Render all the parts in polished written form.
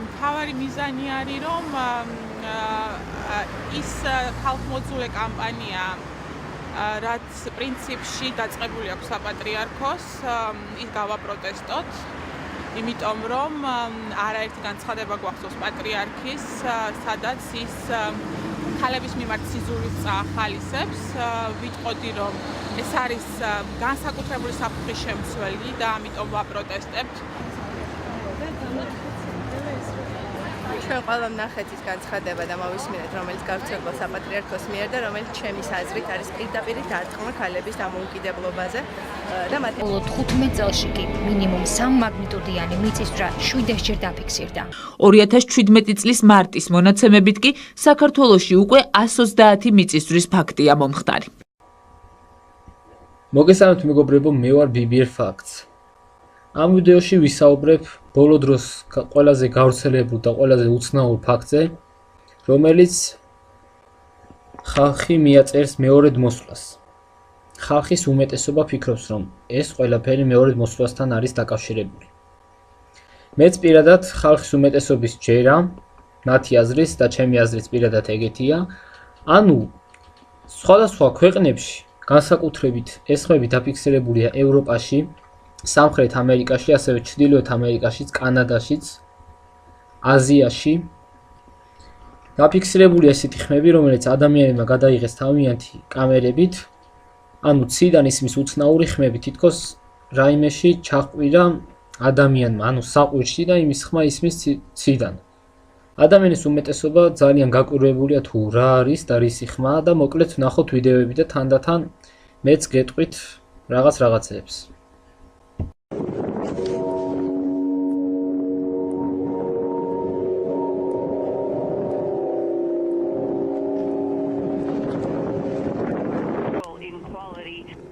მთავარი მიზანი არის, რომ ის ხალხმოძულე კამპანია, რაც პრინციპში დაწყებული აქვს საპატრიარქოს, ის გავაპროტესტოთ, იმიტომ რომ არაერთი განცხადება გვახსოვს პატრიარქის, სადაც ის ქალების მიმართ სიზურვის წაახალისებს. ვიტყოდი, რომ ეს არის განსაკუთრებული საფრთხის შემცველი და ამიტომ ვაპროტესტებთ. ჩვენ ყველამ ნახეთ ის განცხადება და მოვისმინეთ, რომელიც გავრცელდა საპატრიარქოს მიერ და რომელიც ჩემის აზრით არის პირდაპირ დარტყმა ქალების დამოუკიდებლობაზე და მათ ბოლო 15 წელში კი მინიმუმ 3 მაგნიტუდიანი მიწისძვრა 7 ჯერ დაფიქსირდა. 2017 წლის მარტის მონაცემებით კი საქართველოში უკვე 130 მიწისძვრის ფაქტია მომხდარი. მოგესალმებით მეგობრებო, მე ვარ BERI Facts. ამ ვიდეოში ვისაუბრებ ბოლო დროს ყველაზე გავრცელებულ და ყველაზე უცნაურ ფაქტზე, რომელიც ხალხი მიაწერს მეორედ მოსვლას. ხალხის უმეტესობა ფიქრობს, რომ ეს ყველაფერი მეორედ მოსვლასთან არის დაკავშირებული. მეც პირადად ხალხის უმეტესობის ჯერა, მათი აზრის და ჩემი აზრიც პირადად ეგეთია, ანუ სხვადასხვა ქვეყნებში, განსაკუთრებით ეს ხმები დაფიქსირებულია ევროპაში, სამხრეთ ამერიკაში, ასევე ჩრდილოეთ ამერიკაშიც, კანადაშიც, აზიაში. დაფიქსირებულია ესეთი ხმები, რომელიც ადამიანებმა გადაიღეს თავიანთი კამერებით, ანუ ციდან ისმის უცნაური ხმები, თითქოს რაიმეში ჩაჰყვირა ადამიანმა, ანუ საყვირში და იმის ხმა ისმის ციდან. ადამიანის უმეტესობა ძალიან გაკვირვებულია თუ რა არის და რისი ხმაა და მოკლედ ვნახოთ ვიდეოები და თანდათან მეც გეტყვით რაღაცეებს.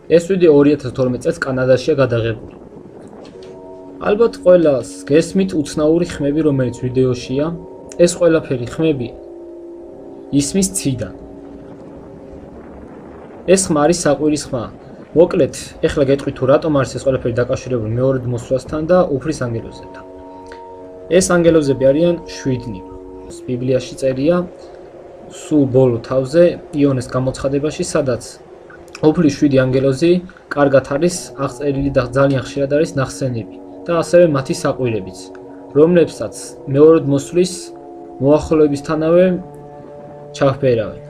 ეს ვიდეო 2012 წელს კანადაშია გადაღებული. ალბათ ყველას გესმით უცნაური ხმები, რომელიც ვიდეოშია, ეს ყველაფერი ხმები ისმის ციდან. ეს ხმა არის საყვირის ხმა. მოკლედ, ეხლა გეტყვით თუ რატომ არის ეს ყველაფერი დაკავშირებული მეორედ მოსვლასთან და უფლის ანგელოზებთან. ეს ანგელოზები არიან 7. ბიბლიაში წერია სულ ბოლო თავზე იონეს გამოცხადებაში, სადაც უფლის 7 ანგელოზი კარგად არის აღწერილი და ძალიან ხშირად არის ნახსენები და ასევე მათი საყვირებიც, რომლებსაც მეორედ მოსვლის მოახლოებისთანავე ჩაჰბერავენ.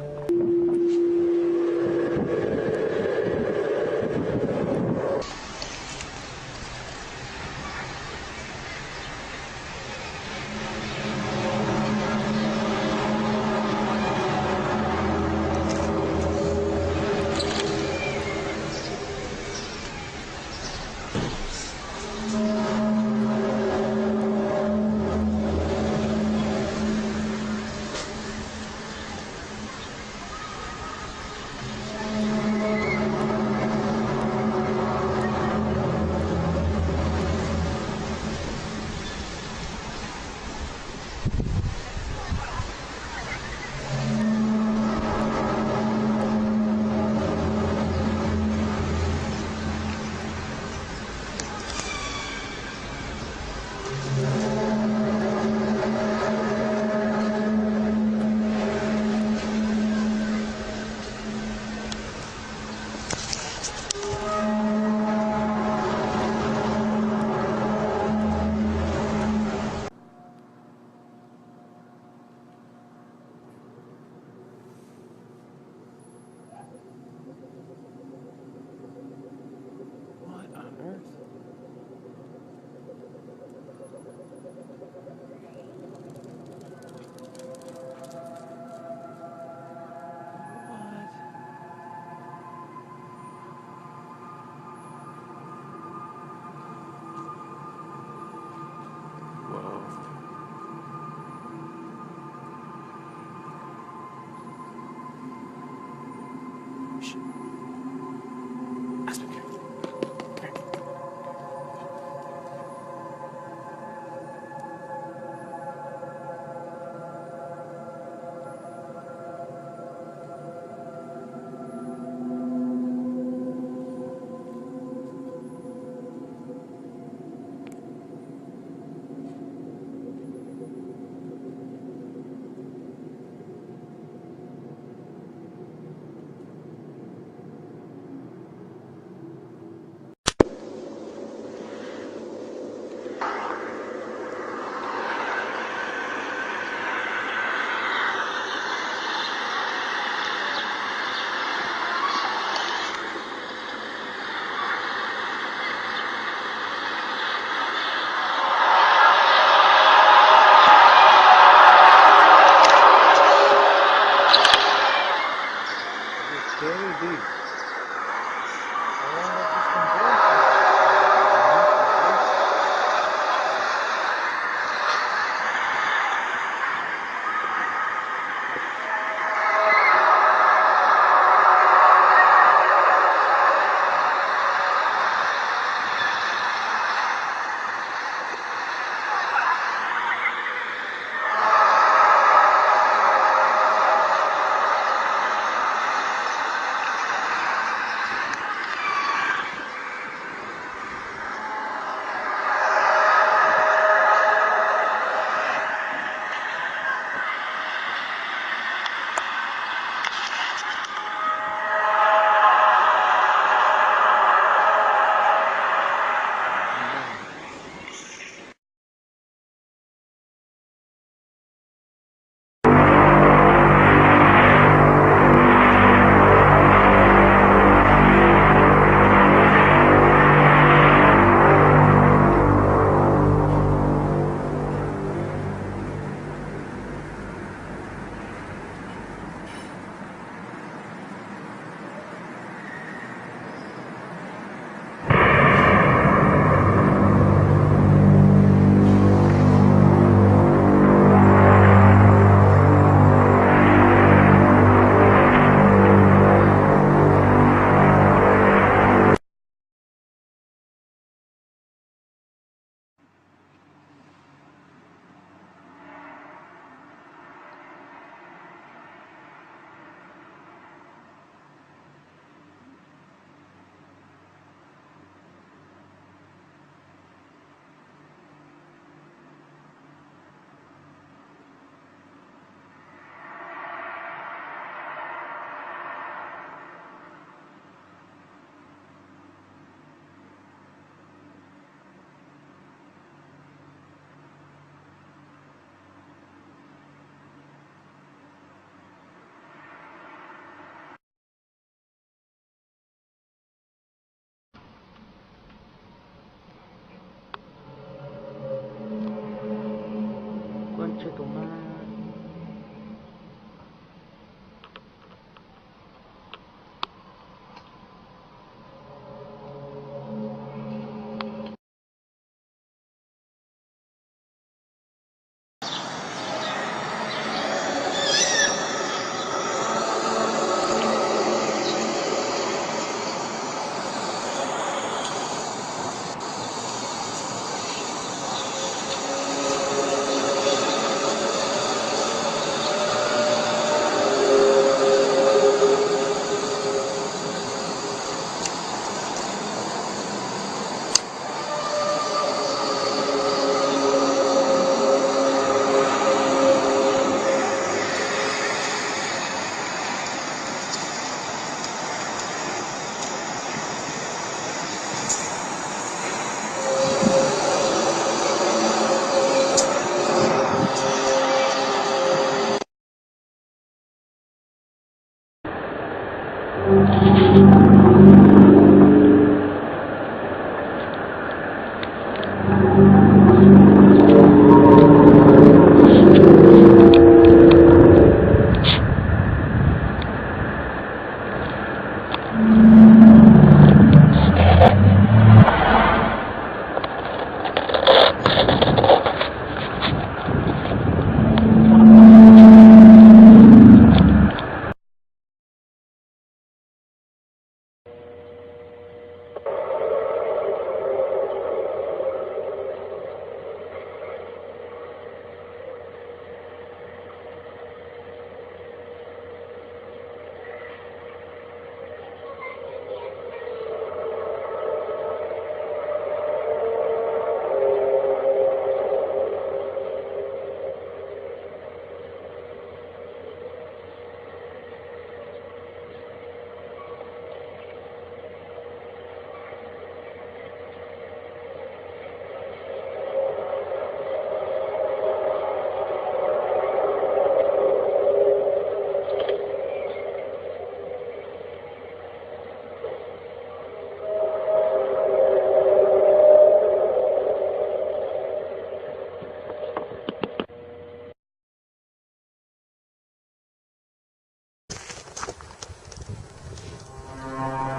BERI TOMA.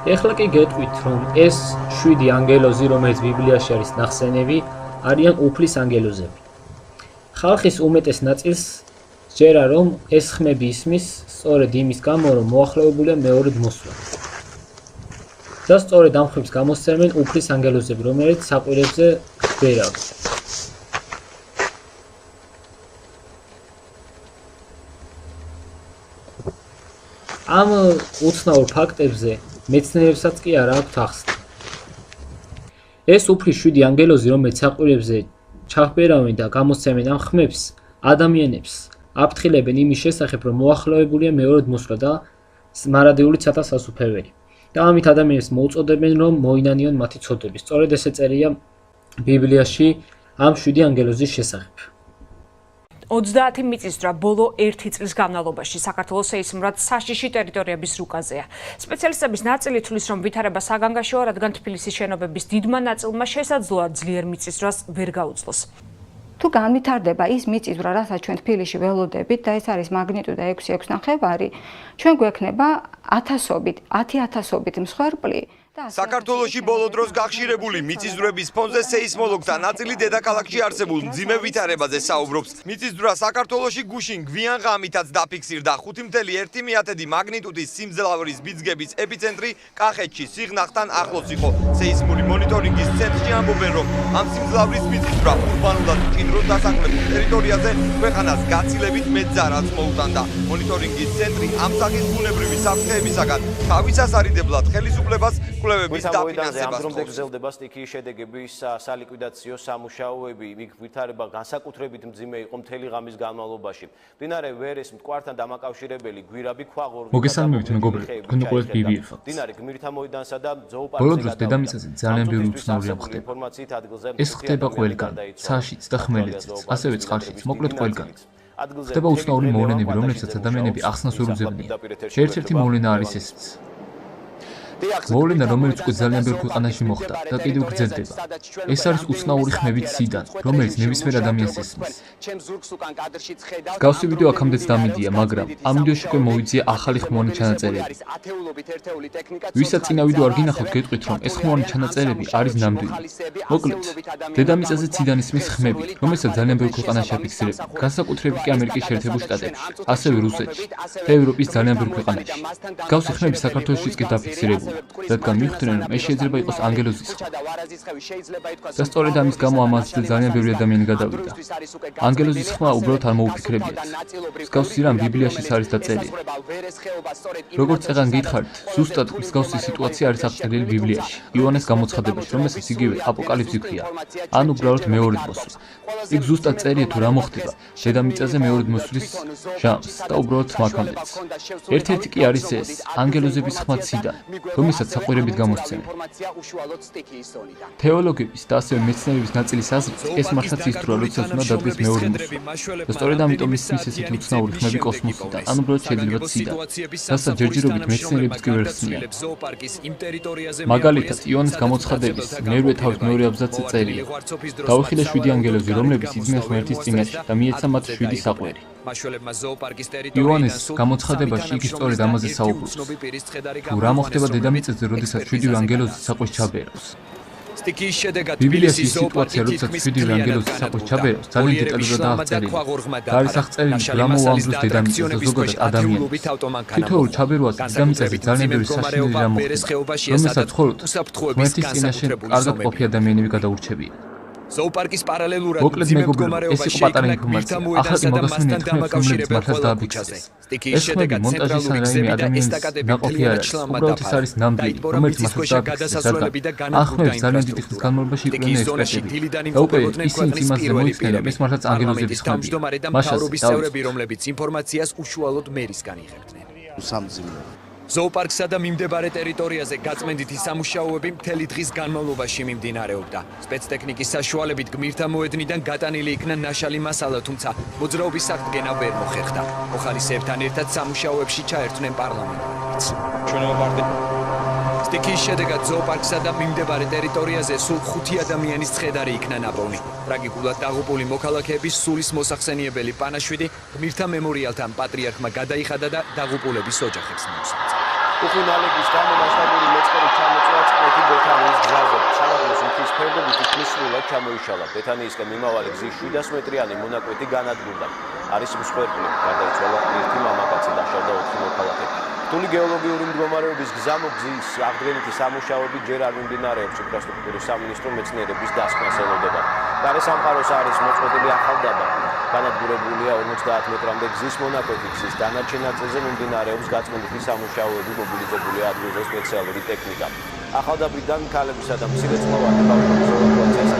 ეხლა კი გეტყვით, რომ ეს 7 ანგელოზი, რომელიც ბიბლიაში არის ნახსენები, არიან უფლის ანგელოზები. ხალხის უმეტეს ნაწილს სჯერა, რომ ეს ხმები ისმის სწორედ იმის გამო, რომ მოახლოებულია მეორედ მოსვლა. და სწორედ ამ ხმებს გამოსცემენ უფლის ანგელოზები, რომელიც საყვირებზე ბერავენ. ამ უცნაურ ფაქტებზე მეცნიერებსაც კი არ აქვთ ახსნა. ეს უფლის 7 ანგელოზი, რომელიც საყვირებზე ჩაჰბერავენ და გამოსცემენ ამ ხმებს, ადამიანებს აფრთხილებენ იმის შესახებ, რომ მოახლოებულია მეორედ მოსვლა და მარადიული ცათა სასუფეველი. და ამით ადამიანებს მოუწოდებენ, რომ მოინანიონ მათი ცოდვები. სწორედ ესე წერია ბიბლიაში ამ 7 ანგელოზის შესახებ. 30 მიწისძვრა ბოლო 1 წლის განმავლობაში საქართველოს სეისმურად საშიში ტერიტორიების რუკაზეა. სპეციალისტების ნაწილი თვლის, რომ ვითარება საგანგაშოა, რადგან თბილისის შენობების დიდმა ნაწილმა შესაძლოა ძლიერ მიწისძვრას ვერ გაუძლოს. თუ განვითარდება ის მიწისძვრა, რასაც ჩვენ თბილისში ველოდებით და ეს არის მაგნიტუდა 6.9, ჩვენ გვექნება 10,000-ობით მსხვერპლი. საქართველოში ბოლო დროს გახშირებული მიწისძვრების ფონზე სეისმოლოგთა ნაწილი დედაქალაქში არსებულ მძიმე ვითარებაზე საუბრობს. მიწისძვრა საქართველოში გუშინ გვიან ღამითაც დაფიქსირდა 5.1 მაგნიტუდის სიმძლავრის ბიძგების ეპიცენტრი კახეთში სიღნაღთან ახლოს იყო. სეისმური მონიტორინგის ცენტრში ამბობენ, რომ ამ სიმძლავრის მიწისძვრა ურბანულად მჭიდროდ დასახლებულ ტერიტორიაზე ქვეყანას გაცილებით მეტ ზარალს მოუტანდა. მონიტორინგის ცენტრი ამ სახის ბუნებრივი საფრთხეებისაგან თავის ასარიდებლად ხელისუფლებას კვლევების დაფინანსებას ამდრომდე გრძელდება სტიქიის შედეგების სალიკვიდაციო სამუშაოები. იქ ვითარება განსაკუთრებით მძიმე იყო მთელი ღამის განმავლობაში. მდინარე ვერეს მტკვართან დამაკავშირებელი გვირაბი ქვაღორღი მოგესალმებით მეგობრებო, თქვენ უყურებთ BBF ფაქტს. მდინარე გმირთა მოედანსა და ზოოპარკზე ბოლო დროს დედამიწაზე ძალიან ბევრი უცნაურია ხდება. ეს ხდება ყველგან, ცაშიც და ხმელეთზეც, ასევე წყალშიც, მოკლედ ყველგან. ხდება უცნაური მოვლენები, რომლებსაც ადამიანები ახსნას ვერ უძებნიან. ერთ-ერთი მოვლენა არის ესეც. მოვლენა, რომელიც უკვე ძალიან ბევრ ქვეყანაში მოხდა და კიდევ გრძელდება. ეს არის უცნაური ხმებით ციდან, რომელიც ნებისმიერ ადამიანს ესმის. მსგავსი ვიდეო აქამდეც დამიდია, მაგრამ ამ ვიდეოში უკვე მოვიძია ახალი ხმოვანი ჩანაწერები. ვისაც წინა ვიდეო არ გინახავთ, გეტყვით, რომ ეს ხმოვანი ჩანაწერები არის ნამდვილი. მოკლედ, დედამიწაზე ციდან ისმის ხმები, რომელსაც ძალიან ბევრ ქვეყანაში აფიქსირებენ, განსაკუთრებით კი ამერიკის შეერთებულ შტატებში, ასევე რუსეთში და ევროპის ძალიან ბევრ ქვეყანაში. მსგავსი ხმები საქართველოშიც კი დაფიქსირებულია, რადგან მიხვდნენ, რომ ეს შეიძლება იყოს ანგელოზის ხმა. და სწორედ ამის გამო ამაზე ძალიან ბევრი ადამიანი გადავიდა. ანგელოზის ხმა უბრალოდ არ მოუფიქრებიათ. მსგავსი რამ ბიბლიაშიც არის დაწერილი. როგორც წეგან გითხარით, ზუსტად მსგავსი სიტუაცია არის აღწერილი ბიბლიაში, იოანეს გამოცხადებაში, რომელსაც იგივე აპოკალიფსი ქვია, ან უბრალოდ მეორედ მოსვლა. იქ ზუსტად წერია თუ რა მოხდება დედამიწაზე მეორედ მოსვლის ჟამს და უბრალოდ მაქამდეც. ერთ-ერთი კი არის ეს, ანგელოზების ხმა ციდან, რომელსაც საყვირებით გამოსცემენ. თეოლოგების და ასევე მეცნიერების ნაწილის აზრით, ეს მართლაც ის დროა, როდესაც უნდა დადგეს მეორე მოსვლა. და სწორედ ამიტომ ისმის ესეთი უცნაური ხმები კოსმოსიდან, ან უბრალოდ შეიძლება ციდან, რასაც ჯერჯერობით მეცნიერებიც კი ვერ ხსნიან. მაგალითად, იოანეს გამოცხადების მერვე თავის მეორე აბზაცზე წერია: დავიხილე 7 ანგელოზი, რომლებიც იძმიან ღმერთის წინაშე და მიეცა მათ 7 საყვერი. იოანეს გამოცხადებაში იგი სწორედ ამაზე საუბრობს. თუ რა მოხდება დედამიწაზე, როდესაც 7 ანგელოზი საყვეს ჩაბერავს. ბიბლიაში ის სიტუაცია, როდესაც 7 ანგელოზი საყვეს ჩაბერავს, ძალიან დეტალურადაა აღწერილი. და არის აღწერილი გრამოვ ამბლოს დედამიწაზე და ზოგადად ადამიანებს. თითოეულ ჩაბერვაზე დედამიწაზე ძალიან ბევრი საშინელი რამ მოხდება, რომელსაც მხოლოდ ღმერთის წინაშე კარგად ყოფი ადამიანები გადაურჩებიან. ზოოპარკის პარალელურად მოკლედ მეგობრებო, ეს იყო პატარა ინფორმაცია. ახლა კი მოგასმენთ ხმებს, რომლებიც მართლაც დააფიქსირეს. ეს ხმები მონტაჟის ან რაიმე ადამიანის ნაყოფი არ არის, უბრალოდ ეს არის ნამდვილი, რომელიც მართლაც დააფიქსირეს, რადგან ამ ხმებს ძალიან დიდი ხნის განმავლობაში იყვნენ ექსპერტები. და უკვე ისინი იმაზე მოიხსნა, რომ ეს მართლაც ანგელოზების ხმებია. მაშასე წევრები, რომლებიც ინფორმაციას უშუალოდ მერისგან იღებდნენ. ზოოპარკსა და მიმდებარე ტერიტორიაზე გაწმენდითი სამუშაოები მთელი დღის განმავლობაში მიმდინარეობდა. სპეცტექნიკის საშუალებით გმირთა მოედნიდან გატანილი იქნა ნაშალი მასალა, თუმცა მოძრაობის აღდგენა ვერ მოხერხდა. მოხალისეებთან ერთად სამუშაოებში ჩაერთვნენ პარლამენტარებიც. სტიქიის შედეგად ზოოპარკსა და მიმდებარე ტერიტორიაზე სულ 5 ადამიანის ცხედარი იქნა ნაპოვნი. ტრაგიკულად დაღუპული მოქალაქეების სულის მოსახსენიებელი პანაშვიდი გმირთა მემორიალთან პატრიარქმა გადაიხადა და დაღუპულების ოჯახებს მოუსწრა. უხინალების გამო მასშტაბური მეწყერი ჩამოწვა წყნეთი ბეთანიის გზაზე. სამაგლოს მთის ფერდობი თითქმისრულად ჩამოიშალა. ბეთანიისკენ მიმავალი გზის 700 მეტრიანი მონაკვეთი განადგურდა. არის მსხვერპლი, გარდაიცვალა ერთი მამაკაცი და შორდა 4 მოქალაქე. რთული გეოლოგიური მდგომარეობის გზამოგზის აღდგენითი სამუშაოები ჯერ არ მიმდინარეობს ინფრასტრუქტურის სამინისტრო მეცნიერების დასკვნას ელოდება. გარესამყაროს არის მოწყვეტილი ახალდაბა. განადგურებულია 50 მეტრამდე გზის მონაკვეთი. გზის დანარჩენ ნაწილზე მიმდინარეობს გაწმენდითი სამუშაოები, მობილიზებულია ადგილზე სპეციალური ტექნიკა. ახალდაბრიდან ქალებისა და მცირეწლოვანი ბავშვების ევაკუაციას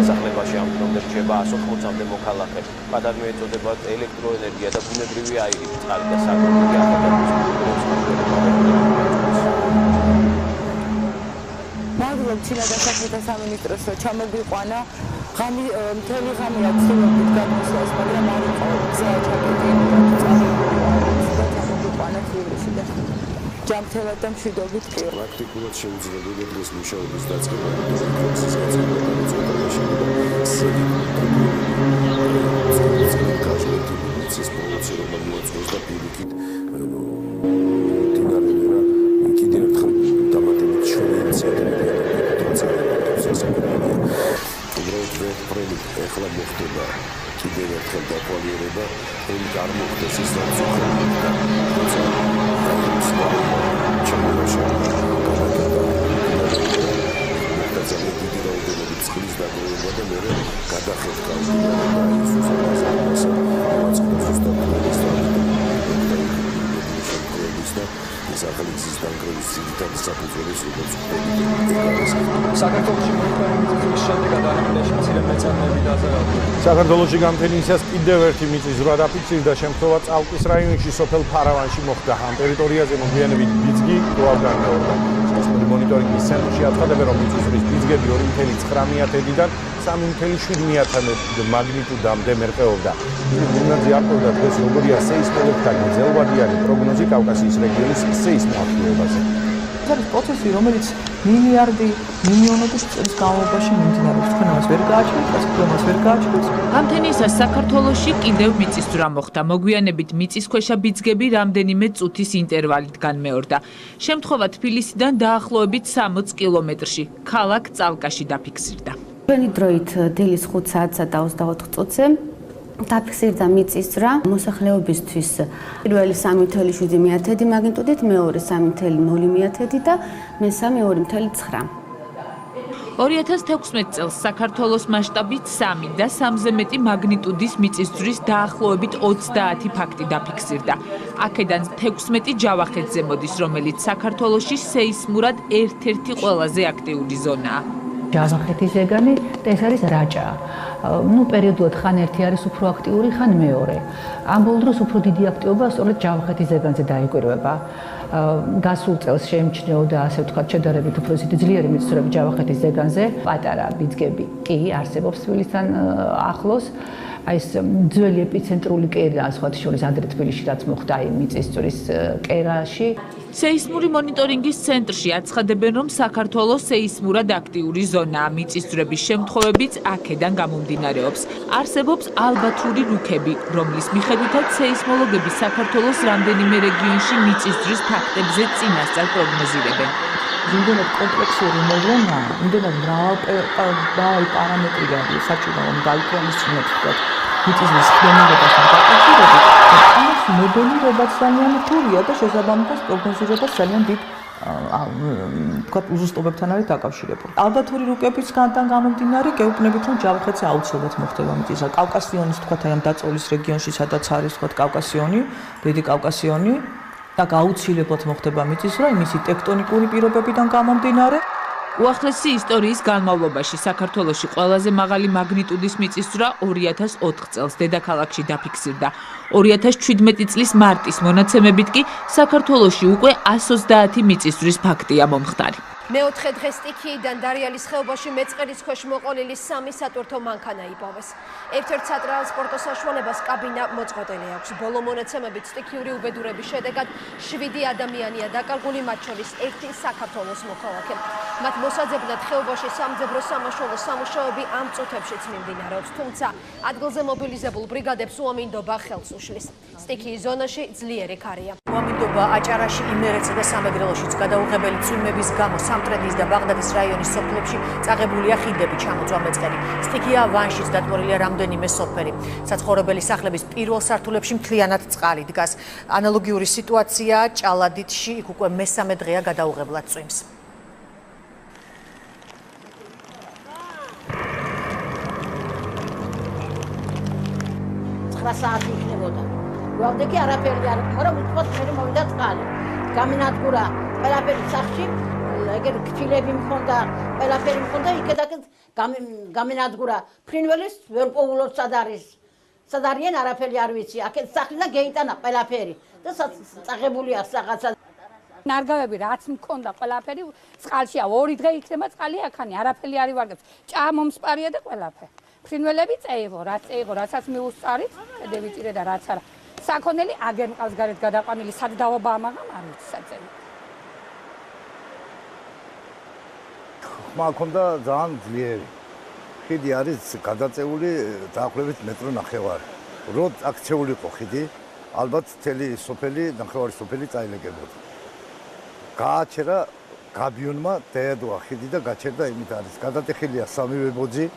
სასახლებაში ამ დრომდე რჩება 180-მდე მოქალაქე. პატარმე ეწოდებათ ელექტროენერგია და ბუნებრივი აირი, წყალი და საგრაფიკი ახალდაბრის მადლობ ჩინადა საქმეთა სამინისტროს რომ ჩამოგვიყვანა. მთელი ღამეა ცდილობდით გადმოსვლას, მაგრამ არ იყო გზა ჩაკეტილი და ჩამოგვიყვანა თბილისში და ჯანმრთელად და მშვიდობით კი. პრაქტიკულად შეუძლებელია დღეს მუშაობის დაწყება და პროცესის გაწევა განაცხადაში და სერიოზული პრობლემები მოაწყვეს და პირიქით დინარებერა კიდევ ერთხელ დამატებით შეინიციატივები უბრალოდ ეხლა მოხდება კიდევ ერთხელ დაკვალიერება, რომ არ მოხდეს ის რაც უხერხდა. თუმცა ძალიან დიდი რაოდენობით წყლის დაგროვება და მე გადახეთქა საქართველოს დანგრევის ძირითადი საფუძველის როგორც საქართველოში მონიტორინგის შედეგად არამედაში მცირე მეწარმეები დაზარალდა. საქართველოში გამთენიისას კიდევ ერთი მიწისძვრა დაფიქსირდა შემთხვევა წალკის რაიონში სოფელ ფარავანში მოხდა. ამ ტერიტორიაზე მოგვიანებით ბიძგი კვლავ განმეორდა. მონიტორინგის ცენტრში აცხადებენ, რომ მიწისძვრის ფიძგები 2.9-დან 3.7 მაგნიტუდამდე მერყეობდა. გუნდზე არკვევდა დღეს როგორია სეისმოლოგთა გრძელვადიანი პროგნოზი კავკასიის რეგიონის სეისმოაქტივებაზე. ეს არის პროცესი, რომელიც მილიარდი, მილიონობით წლის განმავლობაში მიმდინარეობს. თქვენ ამას ვერ გააჩნიათ, კაცობრიობას ვერ გააჩნიათ. გამთენიისას საქართველოში კიდევ მიწისძვრა მოხდა. მოგვიანებით მიწისქვეშა ბიძგები რამდენიმე წუთის ინტერვალით განმეორდა. შემთხვევა თბილისიდან დაახლოებით 60 კილომეტრში, ქალაქ წალკაში დაფიქსირდა. ჩვენი დროით დილის 5 საათსა და 24 წუთზე დაფიქსირდა მიწისძვრა მოსახლეობისთვის პირველი 3.7 მაგნიტუდით, მეორე 3.0 და მესამე 2.9. 2016 წელს საქართველოს მასშტაბით 3 და 3-ზე მეტი მაგნიტუდის მიწისძვრის დაახლოებით 30 ფაქტი დაფიქსირდა. აქედან 16 ჯავახეთზე მოდის, რომელიც საქართველოში სეისმურად ერთ-ერთი ყველაზე აქტიური ზონაა. ჯავახეთის ზეგანი ეს არის რაჭა. პერიოდულად ხან ერთი არის უფრო აქტიური, ხან მეორე. ამ ბოლო დროს უფრო დიდი აქტივობა სწორედ ჯავახეთის ზეგანზე დაიკვირვება. გასულ წელს შეიმჩნეოდა, ასე ვთქვათ, შედარებით უფრო ძლიერი მიწისძვრები ჯავახეთის ზეგანზე. პატარა ბიძგები კი არსებობს თბილისთან ახლოს. ეს ძველი ეპიცენტრული კერა, სხვათა შორის ადრე თბილისში რაც მოხდა მიწისძვრის კერაში. სეისმური მონიტორინგის ცენტრში აცხადებენ, რომ საქართველოს სეისმურად აქტიური ზონაა. მიწისძვრების შემთხვევებიც აქედან გამომდინარეობს. არსებობს ალბათური რუქები, რომლის მიხედვითაც სეისმოლოგები საქართველოს რამდენიმე რეგიონში მიწისძვრის ფაქტებზე წინასწარ პროგნოზირებენ. იმდენად კომპლექსური მოვლენაა, იმდენად მრავალი პარამეტრი არის საჭირო, რომ გაითვალისწინოთ მიწისძვრის ხმოვანებასთან დაკავშირებით. ამას მოდელირებაც ძალიან რთულია და შესაბამისად პროგნოზირებაც ძალიან დიდ უზუსტობებთან არის დაკავშირებული. ალბათური რუკებისგან გამომდინარე, გეუბნებით, რომ ჯავახეთზე აუცილებლად მოხდება მიწისძვრა. კავკასიონის თქვათ აი ამ დაწოლის რეგიონში, სადაც არის თქვათ კავკასიონი, დიდი კავკასიონი, აქ აუცილებლად მოხდება მიწისძვრა, იმისი ტექტონიკური პირობებიდან გამომდინარე. უახლესი ისტორიის განმავლობაში საქართველოში ყველაზე მაღალი მაგნიტუდის მიწისძვრა 2004 წელს დედაქალაქში დაფიქსირდა. 2017 წლის მარტის მონაცემებით კი საქართველოში უკვე 130 მიწისძვრის ფაქტია მომხდარი. მეოთხე დღეს სტიქიიდან დარიალის ხეობაში მეწყერის ქვეშ მოყოლილი 3 სატვირთო მანქანა იპოვეს. ერთ-ერთ სატრანსპორტო საშუალებას კაბინა მოწყვეტილი აქვს. ბოლო მონაცემებით სტიქიური უბედურების შედეგად 7 ადამიანია დაკარგული, მათ შორის 1 საქართველოს მოქალაქე. მათ მოსაძებნად ხეობაში სამძებრო სამაშველო სამუშაოები ამ წუთებშიც მიმდინარეობს, თუმცა ადგილზე მობილიზებულ ბრიგადებს უამინდობა ხელს უშლის. სტიქიის ზონაში ძლიერი ქარია. უამინდობა აჭარაში, იმერეთსა და სამეგრელოშიც გადაუღებელი წვიმების გამო სამტრედიის და ბაღდადის რაიონის სოფლებში წაღებულია ხიდები, ჩამოწვა მეწყერი. სტიქია ვანშიც დატბორილია რამდენიმე სოფელი. საცხოვრებელი სახლების პირველ სართულებში მთლიანად წყალი დგას. ანალოგიური სიტუაცია ჭალადიდში, იქ უკვე მესამე დღეა გადაუღებლად წვიმს. საათი იქნებოდა. გვამდე არაფერი არ იყო, მაგრამ უცბად მე მოვიდა წყალი. გამინადგურა ყველაფერი სახში, ეგერ ქფილები მქონდა, ყველაფერი მქონდა, იქედაკეთ გამინადგურა. ფრინველის ვერ პოულობ სად არის. სად არიან არაფერი არ ვიცი. აქეთ სახლიდან გეიტანა ყველაფერი და წაღებულია რაღაცა. ნარგავები რაც მქონდა ყველაფერი წყალშია. 2 დღე იქნება წყალი აქანი, არაფერი არ ივარგებს. ჭამომსპარია და ყველაფერი. ფრინველები წეიღო, რაც წეიღო, რასაც მიუსწარით, დევიწირე და რაც არა. საქონელი აგერ მყავს გარეთ გადაყვანილი, სად დავაბაა, მაგრამ არ ვიცი საწელი. ხმა ქონდა ძალიან ძლიერი. ხიდი არის გადაწეული დაახლოებით მეტრო ნახევარი. რო აქცეული იყო ხიდი, ალბათ მთელი სოფელი, ნახევარი სოფელი წაილეკებოდა. გააჩერა გაბიონმა დაედოა ხიდი და გაჩერდა იმით არის. გადატეხილია სამივე ბოძი.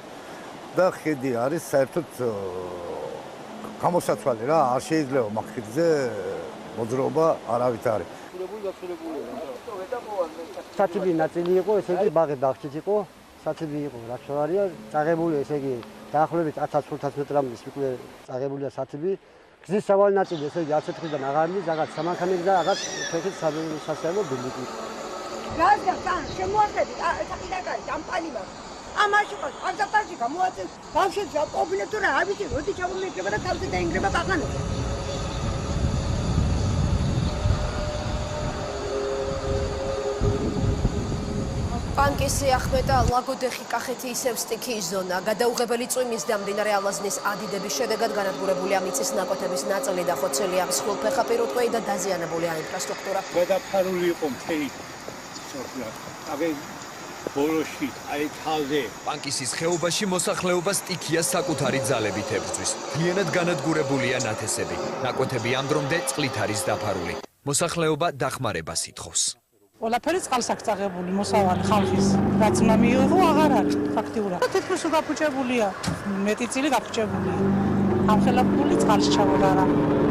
და ხიდი არის საერთოდ გამოსაცვალე რა, არ შეიძლება მაგ ხიდზე მოძრაობა არავით არის. სათიბი ნაწილი იყო, ესე იგი ბაღი დახჭით იყო, სათიბი იყო, რაც შევარია, წაღებული, ესე იგი დაახლოებით 1000-1500 მეტრამდე სიკვდილი წაღებულია სათიბი. გზის სავალი ნაწილი, ესე იგი 14-დან აღარ მიდის, რაღაც სამანქანები და რაღაც ფეხით სასწავლო ბილიკი. გაზგან, შემოახედით, საკიდაკარი, დამპალიბა. ამაში ყავს, აღსატარში გამოაწეს, ბავშვებს აკობინეთ თუ რა, არ ვიცი, როდი ჩამომეკრება და თავზე დაინგრება ბაღანები. პანკისი ახმეტა ლაგოდეხი კახეთი ისევ სტიქიის ზონა. გადაუღებელი წვიმის და მდინარე ალაზნის ადიდების შედეგად განადგურებულია მიწის ნაკვეთების ნაწილი და ხოცელია მსხვილფეხა პირუტყვი და დაზიანებულია ინფრასტრუქტურა. გადაფარული იყო მთელი სოფლა. ბოლოში აი თავზე პანკისის ხეობაში მოსახლეობა სტიქიას საკუთარი ძალებით ებრძვის. მთლიანად განადგურებულია ნათესები. ნაკვეთები ამ დრომდე წყლით არის დაფარული. მოსახლეობა დახმარებას ითხოვს. ყველაფერი წყალს აქვს წაღებული მოსავალი ხალხის. რაც უნდა მიიღო, აღარ არის ფაქტიურად. თითქოს გაფუჭებულია, მეტი წილი გაფუჭებულია. ამხელაფული წყალში ჩამოდარა.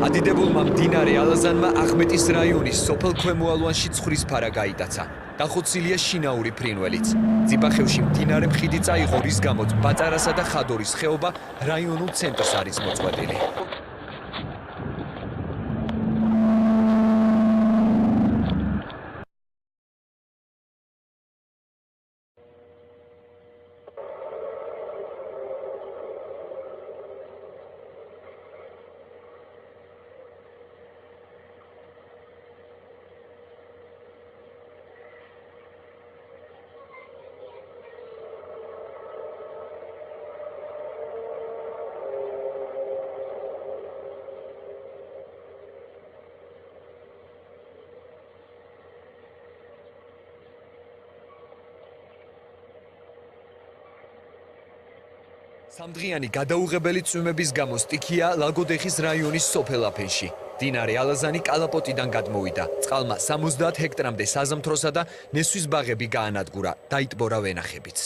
ადიდებულმა მდინარე ალაზანმა ახმეტის რაიონის სოფელ ქვემოალვანში ცხრის ფარა გაიტაცა. დახოცილია შინაური ფრინველიც. ძიბახევში მდინარე მხიდი წაიღო, რის გამოც ბაწარასა და ხადორის ხეობა რაიონულ ცენტრს არის მოწყვეტილი. Სამდღიანი გადაუღებელი წვიმების გამო სტიქია ლაგოდეხის რაიონის სოფელ აფენში. მდინარე ალაზანი კალაპოტიდან გადმოვიდა. წყალმა 70 ჰექტრამდე საზამთროსა და ნესვის ბაღები გაანადგურა. დაიტბორა ვენახებიც.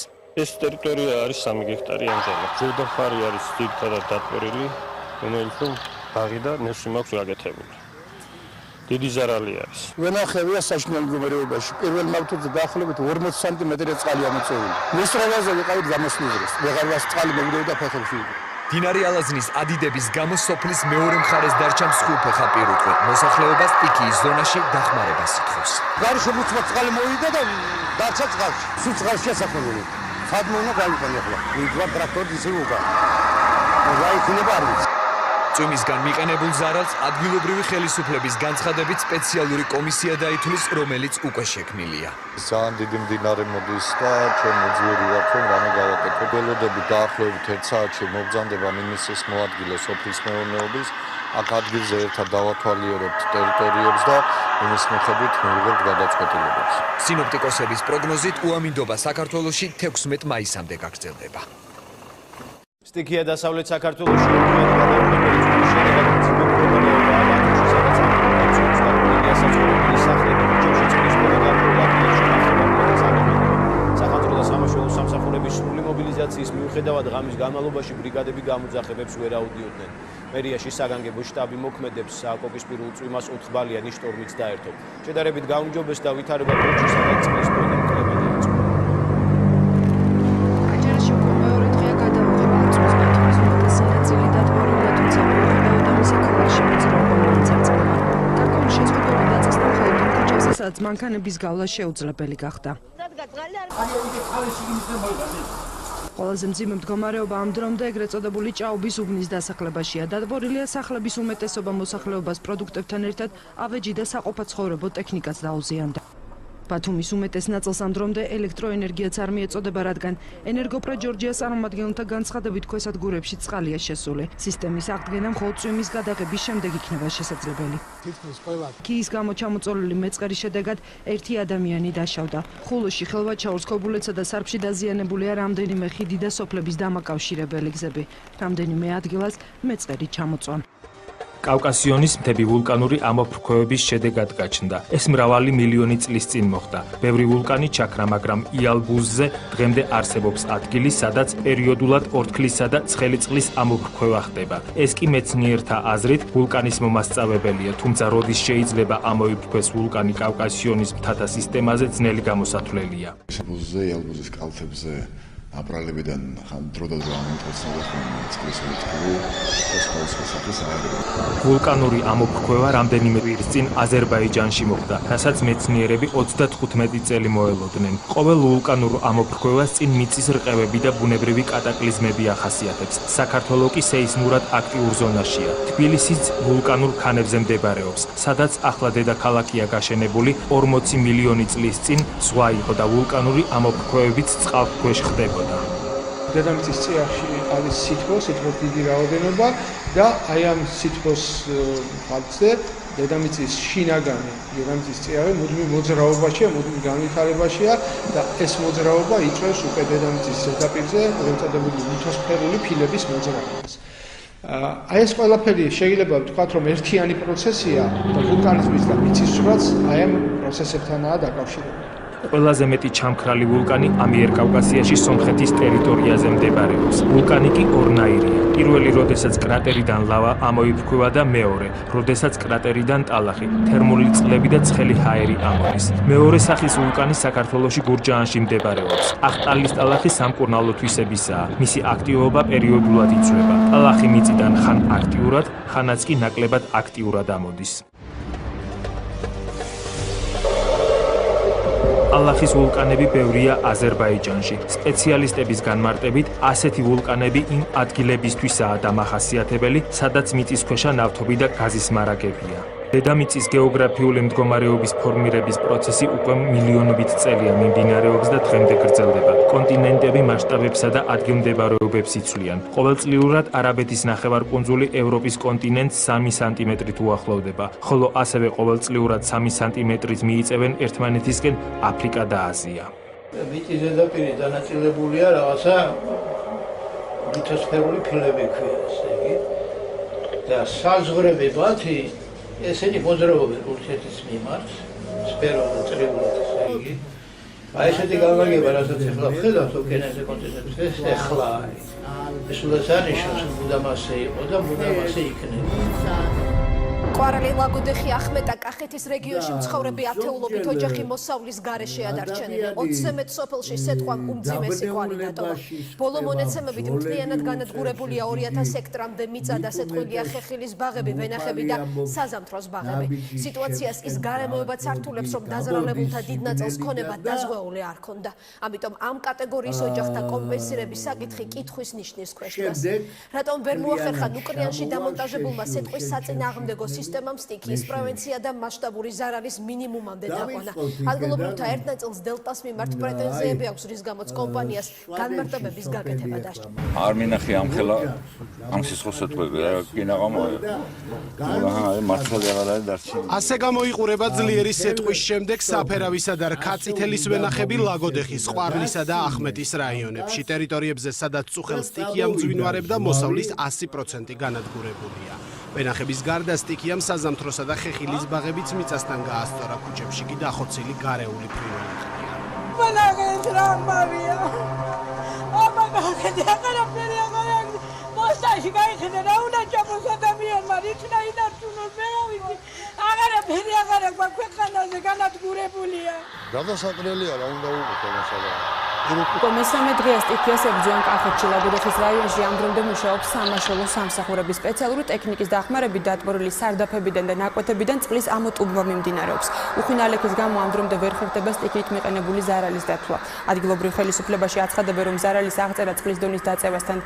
ეს ტერიტორია არის 3 ჰექტარი ამჟამად. ზედაფარი არის ძირითადად დატბორილი, რომელიც ბაღი და ნესვი მაქვს გაკეთებული. დიდი ზარალი არის. ვენახებია საშინელ მდგომარეობაში. პირველ მავთულზე დაახლოებით 40 სანტიმეტრი წყალი ამოწეული. მესრევაზე ვიყავით გამოსვლის დროს. ვეღარვას წყალი მოგდევდა ფეხებში. მდინარე ალაზნის ადიდების გამო სოფლის მეორე მხარეს დარჩა მსხვილფეხა პირუტყვი. მოსახლეობა სტიქიის ზონაში დახმარებას ითხოვს. გარშემო უცბად წყალი მოვიდა და დარჩა წყალში. სულ წყალში ასახული. სადმე უნდა გაიყენო ახლა. ვიძვა ტრაქტორი ისე უკა. გაიქნება არ ვიცი. წვიმისგან მიყენებულ ზარალს ადგილობრივი ხელისუფლების განცხადებით სპეციალური კომისია დაითვლის, რომელიც უკვე შექმნილია. ძალიან დიდი მდინარე მოდის და ჩვენ მოძიერი ვართ, რომ რამე გავაკეთოთ. ველოდები დაახლოებით 1 საათში მობრძანდება მინისტრს მოადგილე სოფლის მეურნეობის. აქ ადგილზე ერთად დავათვალიერებთ ტერიტორიებს და იმის მიხედვით მივიღებთ გადაწყვეტილებებს. სინოპტიკოსების პროგნოზით უამინდობა საქართველოში 16 მაისამდე გაგრძელდება. სტიქია დასავლეთ საქართველოში გადაუღებელი წვიმის შედეგად მძიმე მდგომარეობაა ბაქოში, სადაც აქტიურია საცხოვრებელი სახლები, ჯერში წყლის მოდარაჯე სახელმწიფო და სამაშველო სამსახურების სრული მობილიზაციის მიუხედავად ღამის განმავლობაში ბრიგადები გამოძახებებს ვერ აუდიოდნენ. მერიაში საგანგებო შტაბი მოქმედებს საკოკისპირულ წვიმას 4-ბალიანი შტორმით დაერთო. შედარებით გაუმჯობეს და ვითარება ბოჭი, სადაც წყლის დონე მკლება დაიწყო. მანქანების გავლა შეუძლებელი გახდა. ყველაზე მძიმე მდგომარეობა ამ დრომდე ეგრეთ წოდებული ჭაობის უბნის დასახლებაშია. დადბორილია სახლების უმეტესობა, მოსახლეობას პროდუქტებთან ერთად ავეჯი და საყოფაცხოვრებო ტექნიკაც დაუზიანდა. ბათუმის უმეტეს ნაწილს ამ დრომდე ელექტროენერგიაც არ მიეწოდება, რადგან ენერგოპრა ჯორჯიას წარმომადგენელთა განცხადებით ქვესადგურებში წყალია შესული. სისტემის აღდგენა მხოლოდ წვიმის გადაღების შემდეგ იქნება შესაძლებელი. ქიის გამო ჩამოწოლილი მეწყერის შედეგად 1 ადამიანი დაშავდა. ხულოში, ხელვაჩაურს, ქობულეთსა და სარფში დაზიანებულია რამდენიმე ხიდი და სოფლების დამაკავშირებელი გზები. რამდენიმე ადგილას მეწყერი ჩამოწვა. კავკასიონის მთები ვულკანური ამოფრქვევების შედეგად გაჩნდა. ეს მრავალი მილიონი წლის წინ მოხდა. ბევრი ვულკანი ჩაქრა, მაგრამ იალბუზზე დღემდე არსებობს ადგილი, სადაც პერიოდულად ორთქლისა და ცხელი წყლის ამოფრქვევა ხდება. ეს კი მეცნიერთა აზრით ვულკანის მომასწავებელია, თუმცა როდის შეიძლება ამოიფრქვეს ვულკანი კავკასიონის მთათა სისტემაზე, ძნელი გამოსათვლელია. იალბუზზე, იალბუზის კალთებზე აბრალებიდან დროდადრო ამოწესდა წყლის ელექტრული სპეციალისტის სახის აღება. ვულკანური ამოფრქვევა რამდენიმე კვირის წინ აზერბაიჯანში მოხდა, რასაც მეცნიერები 35 წელი მოელოდნენ. ყოველ ვულკანურ ამოფრქვევას წინ მიწის რყევები და ბუნებრივი კატაკლიზმები ახასიათებს. საქართველოს კი სეისმურად აქტიურ ზონაშია. თბილისიც ვულკანურ ქანებზე მდებარეობს, სადაც ახლა დედაქალაქია გაშენებული 40 მილიონი წლის წინ ზღვა იყო და ვულკანური ამოფრქვევებიც წყალქვეშ ხდებოდა. დედამიწის წიაღში არის სითბოს დიდი რაოდენობა და აი ამ სითბოს ფაქტზე დედამიწის შინაგანი, დედამიწის წიაღი მუდმივ მოძრაობაშია, მუდმივ განვითარებაშია და ეს მოძრაობა იწვევს უკვე დედამიწის ზედაპირზე მოწოდებული ლითოსფერული ფილების მოძრაობას. აი ეს ყველაფერი შეიძლება ვთქვათ, რომ ერთიანი პროცესია და ვულკანიზმის და მიწისძვრაც აი ამ პროცესებთანაა დაკავშირებული. ყველაზე მეტი ჩამქრალი ვულკანი ამიერკავკასიაში სომხეთის ტერიტორიაზე მდებარეობს. ვულკანი კი ორნაირია. პირველი, როდესაც კრატერიდან ლავა ამოიფრქვევა და მეორე, როდესაც კრატერიდან ტალახი, თერმული წყლები და ცხელი ჰაერი ამოდის. მეორე სახის ვულკანი საქართველოში გურჯაანში მდებარეობს. ახტალის ტალახი სამკურნალო თვისებისაა. მისი აქტივობა პერიოდულად იცვლება. ტალახი მიწიდან ხან აქტიურად, ხანაც კი ნაკლებად აქტიურად ამოდის. ალახის ვულკანები ბევრია აზერბაიჯანში. სპეციალისტების განმარტებით, ასეთი ვულკანები იმ ადგილებისთვისაა დამახასიათებელი, სადაც მიწისქვეშა ნავთობი და გაზის მარაგებია. დედამიწის გეოგრაფიული მდგომარეობის ფორმირების პროცესი უკვე მილიონობით წელია მიმდინარეობს და დღემდე გრძელდება. კონტინენტები მასშტაბებსა და ადგილმდებარეობებს იცვლიან. ყოველწლიურად არაბეთის ნახევარკუნძული ევროპის კონტინენტს 3 სანტიმეტრით უახლოვდება, ხოლო ასევე ყოველწლიურად 3 სანტიმეტრით მიიწევენ ერთმანეთისკენ აფრიკა და აზია. მიწის ზედაპირი დანაწილებულია რაღაცა ლითოსფერული ფილები ქვია, ესე იგი. და საზღვრები მათი ესენი მოძრაობენ ურთიერთის მიმართ, სფეროულ და წრიულად, ესე იგი. აი ესეთი განლაგება, რასაც ახლა ვხედავთ ოკეანეზე კონტინენტზე, ეს ახლა არის. ეს უდაც ანიშნავს, რომ მუდამ ასე იყო და მუდამ ასე იქნება. ყვარელი ლაგოდეხი ახმეტა კახეთის რეგიონში მცხოვრები ათეულობით ოჯახი მოსავლის გარეშეა დარჩენილი. 20-ზე მეტ სოფელში სეტყვამ უმძიმესი კვალი დატოვა. ბოლო მონაცემებით მთლიანად განადგურებულია 2000 ჰექტრამდე მიწა და სეტყვილია ხეხილის ბაღები, ვენახები და საზამთროს ბაღები. სიტუაციას ის გარემოებაც ართულებს, რომ დაზრალებულთა დიდ ნაწილს ქონება დაზღვეული არ ქონდა. ამიტომ ამ კატეგორიის ოჯახთა კომპენსირების საკითხი კითხვის ნიშნის ქვეშ დგას. რატომ ვერ მოახერხა ნუკრიანში დამონტაჟებულმა სეტყვის საწინააღმდეგო სისტემამ სტიქიის პრევენცია და მასშტაბური ზარალის მინიმუმამდე დაყვანა. ადგილობრივთა ერთ ნაწილს დელტას მიმართ პრეტენზიები აქვს, რის გამოც კომპანიას განმარტებების გაკეთება დასჭირდა. არ მინახე ამხელა ამ სისხლის სეტყვები, კინაღა მოეღო. მართალი აღარ არის დარჩენილი. ასე გამოიყურება ძლიერი სეტყვის შემდეგ საფერავისა და რქაწითელის ვენახები ლაგოდეხის, ყვარლისა და ახმეტის რაიონებში. ტერიტორიებზე, სადაც წუხელ სტიქია მძვინვარებ და მოსავლის 100% განადგურებულია. ვენახების გარდა სტიქიამ საზამთროსა და ხეხილის ბაღებიც მიწასთან გაასწორა, ქუჩებში კი დახოცილი გარეული ფრინველებია. მანაგეთ რა მარია. ამანაგეთ აღარაფერი აღარ მოსტაში გაიხედა რა უნდა ჩამოს ადამიანმა რითნა ინარჩუნოს მე რა ვიცი. აღარაფერი აღარ აქვს ქვეყანაზე განადგურებულია. გადასაყრელია რა უნდა უყო მასალა. მესამე დღეა სტიქიას ებრძვიან კახეთში ლაგოდეხის რაიონში ამ დრომდე მუშაობს სამაშველო სამსახურების სპეციალური ტექნიკის დახმარებით დატბორილი სარდაფებიდან და ნაკვეთებიდან წყლის ამოტუბვა მიმდინარეობს. უხინალექის გამო ამ დრომდე ვერ ხერხდება სტიქიით მიყენებული ზარალის დათვლა. ადგილობრივ ხელისუფლებაში აცხადებენ, რომ ზარალის აღწერა წყლის დონის დაწევასთან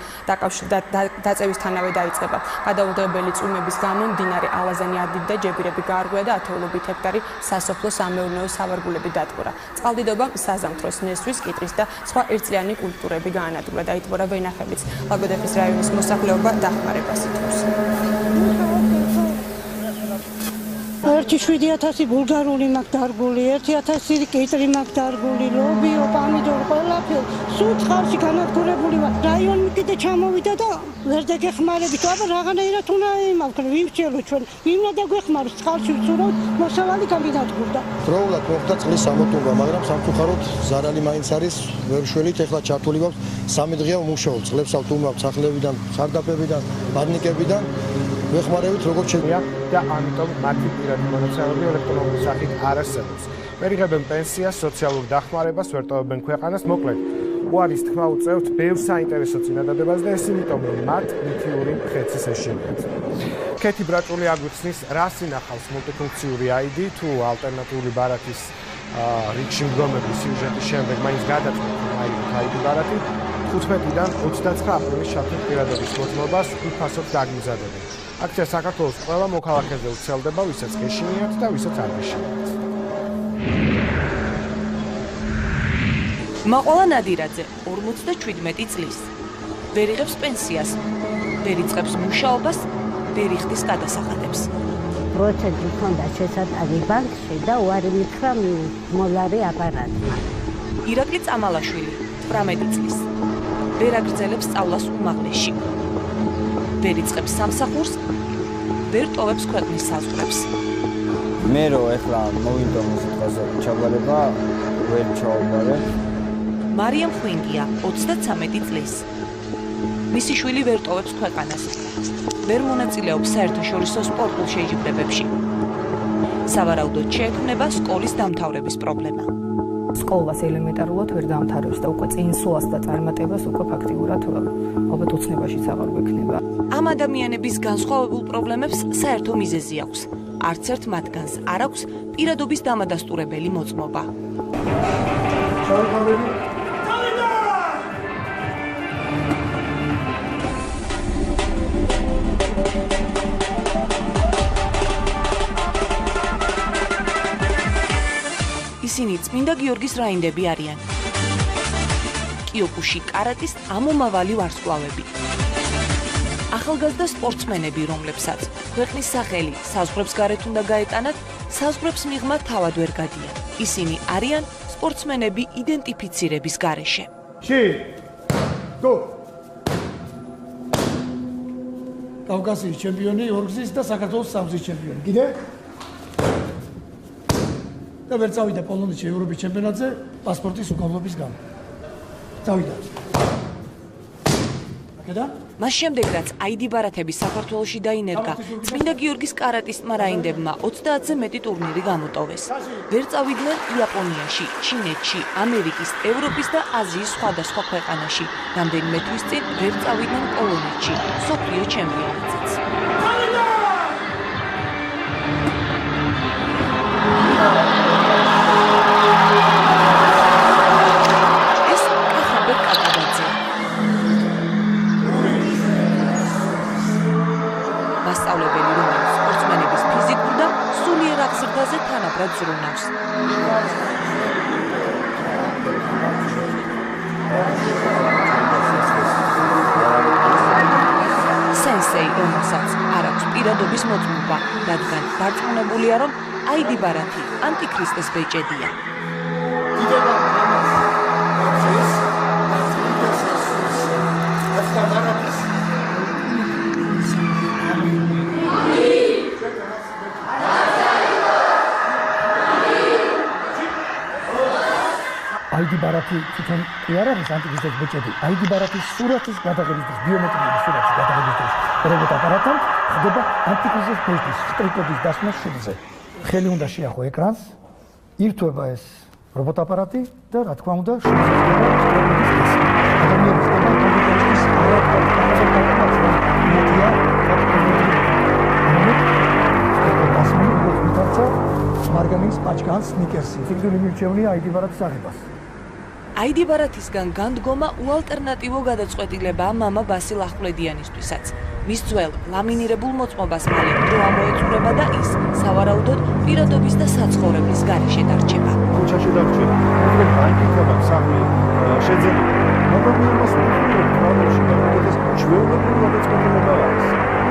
დაწევისთანავე დაიწყება. გადაუღებელი წვიმების გამო მდინარე ალაზანი ადიდ და ჯებირები გაარღვია და ათეულობით ჰექტარი სასოფლო სამეურნეო სავარგულები დატბორა. წყალდიდობამ საზამთროს ნესვის, კიტრის და სხვა ერთწლიანი კულტურები გაანადგურა, დაიტბორა ვენახებიც. ლაგოდეხის რაიონის მოსახლეობა დახმარებას ითხოვს. 7,000 ბულგარული მაქვს დარგული, 1,000 კიტრი მაქვს დარგული, ლობიო, პამიდორი, ყველაფერი. სულ წყალში განადგურებული ვარ. რაიონი კიდე ჩამოვიდა და ვერ დაგეხმარებით. აბა რაღაცნაირად უნდა იმავქნე, ვიმსჯელო ჩვენ. ვინ უნდა დაგვეხმაროს წყალში ვცურავთ, მოსავალი განადგურდა. დროულად მოხდა წყლის ამოტუბვა, მაგრამ სამწუხაროდ ზარალი მაინც არის ვერ შველით. ეხლა ჩართული გვაქვს 3 დღეა ვმუშაობ. წყლებს ავტუმავთ სახლებიდან, სარდაფებიდან, ბადნიკებიდან. ვეხმარებით როგორც შეგვიძლია და ამიტომ მათი პირადი მონაცემები ელექტრონული სახით არ არსებობს. ვერ იღებენ პენსიას, სოციალურ დახმარებას, ვერ ტოვებენ ქვეყანას, მოკლედ უარის თქმა უწევთ ბევრ საინტერესო წინადადებას და ეს იმიტომ რომ მათ ნივთიური ხეცის ეშინიათ. ქეთი ბრაჭული აგვიხსნის რას ინახავს მულტიფუნქციური ID თუ ალტერნატიული ბარათის რიგში მდგომების სიუჟეტის შემდეგ მაინც გადაწყვეტ რომ ID ბარათი 15-დან 29 აპრილის ჩათვლით პირადობის მოწმობას უფასოდ დაგმზადებენ. აქცია საქართველოს ყველა მოქალაქეზე ვრცელდება, ვისაც გეშინიათ და ვისაც არ გეშინიათ. მაყვალა ნადირაძე 57 წლის. ვერ იღებს პენსიას, ვერ იწყებს მუშაობას, ვერ იხდის გადასახადებს. პროცენტი ჰქონდა შესატანი ბანკში და უარი მითხრა მოლარი აპარატმა. ირაკლი წამალაშვილი 18 წლის. ვერ აგრძელებს სწავლას უმაღლესში. ვერ იწყებს სამსახურს, ვერ ტოვებს ქვეყნის საზღვრებს. მე რო ეხლა მოვიდო მუსიკაზე ჩაბარება, ვერ ჩავაბარებ. მარიამ ხვინგია 33 წლის. მისი შვილი ვერ ტოვებს ქვეყანას. ვერ მონაწილეობს საერთაშორისო სპორტულ შეჯიბრებებში. სავარაუდოდ შეექმნება სკოლის დამთავრების პრობლემა. სკოლას ელემენტარულად ვერ დამთავრებს და უკვე წინ სულას და წარმატებას უკვე ფაქტიურად ალბათ ოცნებაშიც აღარ გვექნება. ამ ადამიანების განსხვავებულ პრობლემებს საერთო მიზეზი აქვს. არც ერთ მათგანს არ აქვს პირადობის დამადასტურებელი მოწმობა. ისინი წმინდა გიორგის რაინდები არიან. კიოკუში კარატის ამომავალი ვარსკვლავები. ახალგაზრდა სპორტსმენები, რომლებსაც ქვეყნის სახელი საზღვრებს გარეთ უნდა გაეტანათ, საზღვრებს მიღმა თავად ვერ გადიან. ისინი არიან სპორტსმენები იდენტიფიცირების გარეშე. კავკასიის ჩემპიონი, ორგზის და საქართველოს სამგზის ჩემპიონი. კიდე? და ვერ წავიდა პოლონეთში ევროპის ჩემპიონატზე პასპორტის უკავლობის გამო. წავიდა. აკედა? მას შემდეგ რაც ID ბარათები საქართველოში დაინერგა, წმინდა გიორგის კარატისტმა რაინდებმა 30-ზე მეტი ტურნირი გამოტოვეს. ვერ წავიდნენ იაპონიაში, ჩინეთში, ამერიკის, ევროპის და აზიის სხვადასხვა ქვეყანაში. რამდენიმე თვის წინ ვერ წავიდნენ პოლონეთში, მსოფლიო ჩემპიონატზეც. მასწავლებელი, რომელიც სპორტსმენების ფიზიკურ და სულიერ აღზრდაზე თანაბრად ზრუნავს. სენსეი, რომელსაც არ აქვს პირადობის მოწმობა, რადგან დარწმუნებულია, რომ ID ბარათი ანტიქრისტეს ბეჭედია. ID ბარათი თვითონ კი არ არის ანტიქრისტეს ბეჭედი. ID ბარათის სურათის გადაღების დროს, ბიომეტრიული სურათის გადაღების დროს რობოტ აპარატთან ხდება ანტიქრისტეს ბეჭდის სტრიქების დასმა შუბზე. ხელი უნდა შეახო ეკრანს, ირთვება ეს რობოტ აპარატი და რა თქმა უნდა შუბზე ხდება სტრიქების დასმა. ადამიანის ხდება კომპიუტერის მარგანის პაჩკანს ნიკერსი. ფიგურული მირჩევნია ID ბარათის აღებას. ID ბარათისგან განდგომა უალტერნატივო გადაწყვეტილებაა მამა ბასილ ახვლედიანისთვისაც. მის ძველ ლამინირებულ მოწმობას მალე დრო ამოეწურება და ის სავარაუდოდ პირადობის და საცხოვრებლის გარეშე დარჩება. ქუჩაში დარჩება. მოკლედ ბანკინგებად სამი შეძენილი. მაგრამ იმას პრობლემაში გადაგედეს ჩვეულებრივი გადაწყვეტილება არის.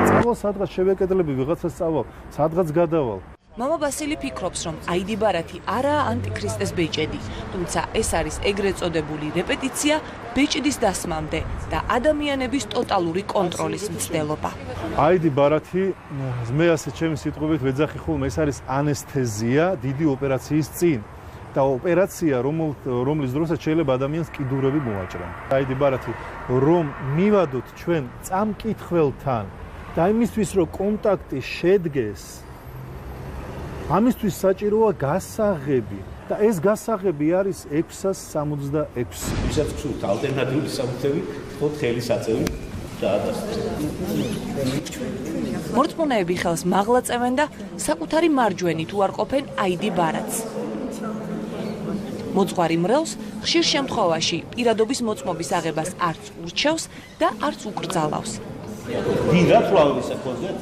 წავალ სადღაც შევეკედლები ვიღაცას წავალ, სადღაც გადავალ. მამა ბასილი ფიქრობს, რომ ID ბარათი არაა ანტიქრისტეს ბეჭედი, თუმცა ეს არის ეგრეთ წოდებული რეპეტიცია ბეჭდის დასმამდე და ადამიანების ტოტალური კონტროლის მცდელობა. ID ბარათი, მე ასე ჩემი სიტყვებით ვეძახი ხოლმე, ეს არის ანესთეზია დიდი ოპერაციის წინ და ოპერაცია, რომლის დროსაც შეიძლება ადამიანს კიდურები მოაჭრან. ID ბარათი, რომ მივადოთ ჩვენ წამკითხველთან და იმისთვის, რომ კონტაქტი შედგეს, ამისთვის საჭიროა გასაღები. და ეს გასაღები არის 666. ვისაც გსურთ ალტერნატიული საბუთები, თქო ხელის აწევი მორწმუნეები ხელს მაღლა წევენ და საკუთარი მარჯვენით უარყოფენ ID ბარათს. მოძღვარი მრევლს ხშირ შემთხვევაში პირადობის მოწმობის აღებას არც ურჩევს და არც უკრძალავს. გინდათ რა ვისა გქონდეთ?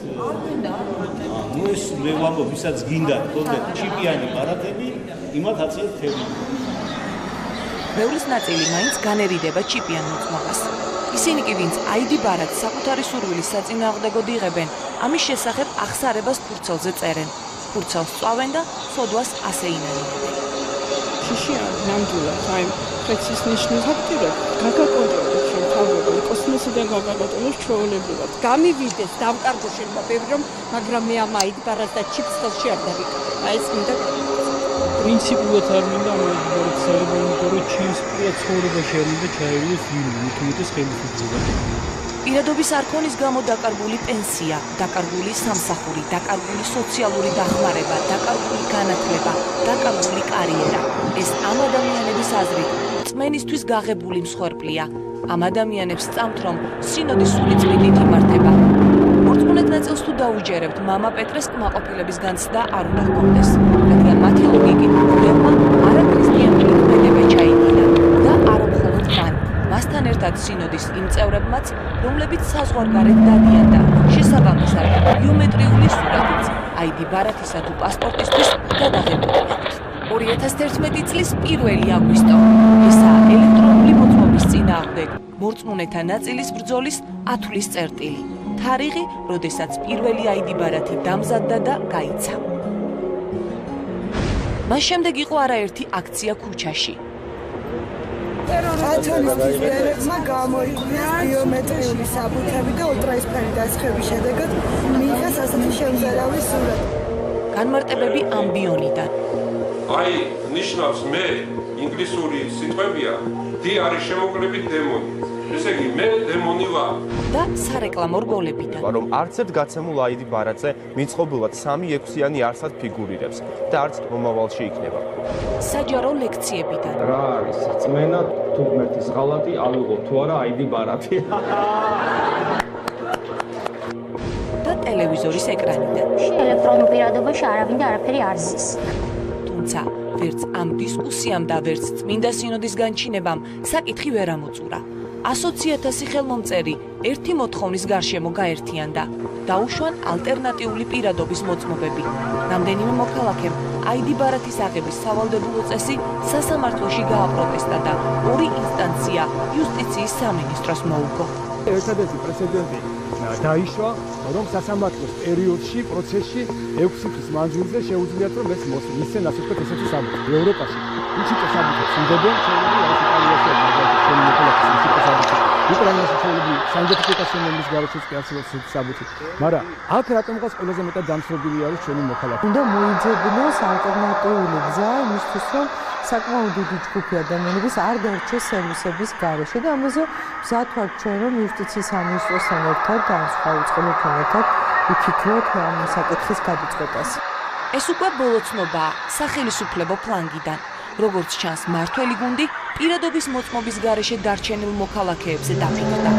ნუ ეს მე ვამბობ, ვისაც გინდათ გქონდეთ ჩიპიანი ბარათები, იმათ აციეთ ხელი. მრევლის ნაწილი მაინც განერიდება ჩიპიან მოწმობას. ისინი კი ვინც ID ბარათს საკუთარი სურვილის საწინააღმდეგოდ იღებენ, ამის შესახებ ახსარებას ფურცელზე წერენ. ფურცელს წვავენ და სოდვას ასე ინარჩუნებენ. შიშია ნამდვილად, აი, პრეცის ნიშნის აქტივად გაგაკონტროლებს შემთხვევა, კოსმოსიდან გაგაკონტროლებს ჩვეულებრივად. გამივიდეს დავკარგო შეიძლება ბევრი რომ, მაგრამ მე ამ ID ბარათს და ჩიპს ხელში არ დავიკავებ. აი ეს მინდა პრინციპულად არ მინდა ამოიღოს საერთოდ, იმიტომ რომ ჩის ცხოვრებაში არ მინდა ჩაევიდეს ვინმე, მithumetes ხელისუფლება. პირადობის არქონის გამო დაკარგული პენსია, დაკარგული სამსახური, დაკარგული სოციალური დახმარება, დაკარგული განათლება, დაკარგული კარიერა. ეს ამ ადამიანების აზრით წმენისთვის გაღებული მსხვერპლია. ამ ადამიანებს სწამთ, რომ სინოდი სული წმინდით იმართება. მორწმუნეთ ნაწილს თუ დაუჯერებთ, მამა პეტრეს კმაყოფილების განცდა არ უნდა ჰქონდეს, მაგრამ მათი ლოგიკით მღვდელმა არაქრისტიანული ქმედება ჩაიდინა და არა მხოლოდ მან, მასთან ერთად სინოდის იმ წევრებმაც, რომლებიც საზღვარგარეთ დადიან და შესაბამისად ბიომეტრიული სურათიც ID ბარათისა თუ პასპორტისთვის გადაღებული აქვთ. 2011 წლის 1 აგვისტო. ესაა ელექტრონული მოწმობის წინააღმდეგ მორწმუნეთა ნაწილის ბრძოლის ათვლის წერტილი. თარიღი, როდესაც პირველი ID ბარათი დამზადდა და გაიცა. მას შემდეგ იყო არაერთი აქცია ქუჩაში. კათოლიკელებმა გამოიკვლიეს ბიომეტრიული საბუთები და ულტრაისფერი დასხების შედეგად მიიღეს ასეთი შემზარავი სურათი. განმარტებები ამბიონიდან. აი, ნიშნავს მე ინგლისური სიტყვებია, დი არის შემოკლებით დემონი. ესე იგი, მე დემონი ვარ. და სარეკლამო რგოლებიდან. რომ არც ერთ გაცემულ ID ბარათზე მიწყობილად 3-6-იანი არსად ფიგურირებს და არც მომავალში იქნება. საჯარო ლექციებიდან. რა არის წმენა თუ ღმერთის ღალატი ავიღო თუ არა ID ბარათი. და ტელევიზორის ეკრანიდან. ელექტრონულ პირადობაში არავინ და არაფერი არ ზის. თუმცა ვერც ამ დისკუსიამ და ვერც წმინდა სინოდის განჩინებამ საკითხი ვერ ამოწურა. 100,000 ხელმომწერი ერთი მოთხოვნის გარშემო გაერთიანდა. დაუშვან ალტერნატიული პირადობის მოწმობები. რამდენიმე მოქალაქემ ID ბარათის აღების სავალდებულო წესი სასამართლოში გააპროტესტა და ორი ინსტანცია იუსტიციის სამინისტროს მოუგო. ერთადერთი პრეცედენტი დაიშვა, რომ სასამართლოს პერიოდში, პროცესში 6 თვის მანძილზე შეუძლიათ რომ ეს მისცენ ასე ვთქვათ ესეთი საბუთი. ევროპაში უჩიტო საბუთებს იღებენ, შეიძლება არის იტალიაში, მაგრამ შემოკლების უჩიტო საბუთი. უკრაინაში შეიძლება საიდენტიფიკაციო ნომრის გარშეც კი არსებობს ესეთი საბუთი. მაგრამ აქ რატომღაც ყველაზე მეტად დამსრობილი არის ჩვენი მოქალაქე. უნდა მოიძებნოს ალტერნატიული გზა იმისთვის, რომ საკმაოდ დიდი ჯგუფი ადამიანების არ დარჩეს სერვისების გარეშე და ამაზე მზად ვართ ჩვენ, რომ იუსტიციის სამინისტროსთან ერთად და სხვა უწყებებთან ერთად ვიფიქროთ ამ საკითხის გადაწყვეტას. ეს უკვე ბოლოცნობაა სახელისუფლებო ფლანგიდან. როგორც ჩანს, მართველი გუნდი პირადობის მოწმობის გარეშე დარჩენილ მოქალაქეებზე დაფიქრდა.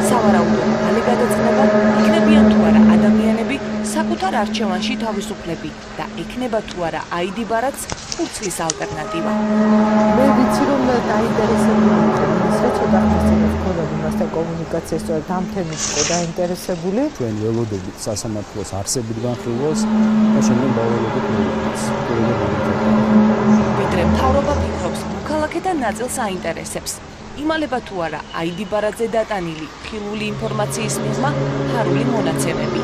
სავარაუდოდ, მალე გადაწყდება იქნებიან თუ არა ადამიანები საკუთარ არჩევანში თავისუფლები და ექნება თუ არა ID ბარათს ფურცლის ალტერნატივა. მე ვიცი რომ დაინტერესებული ისე ცოტა ხნის მქონდა მასთან კომუნიკაციის სწორედ ამ თემით იყო დაინტერესებული. ჩვენ ველოდებით სასამართლოს არსებით განხილვას და შემდეგ დაველოდებით მოულოდნელს. ვიდრე მთავრობა ფიქრობს, მოქალაქეთა ნაწილს აინტერესებს. იმალება თუ არა ID ბარათზე დატანილი ხილული ინფორმაციის მიღმა ფარული მონაცემები.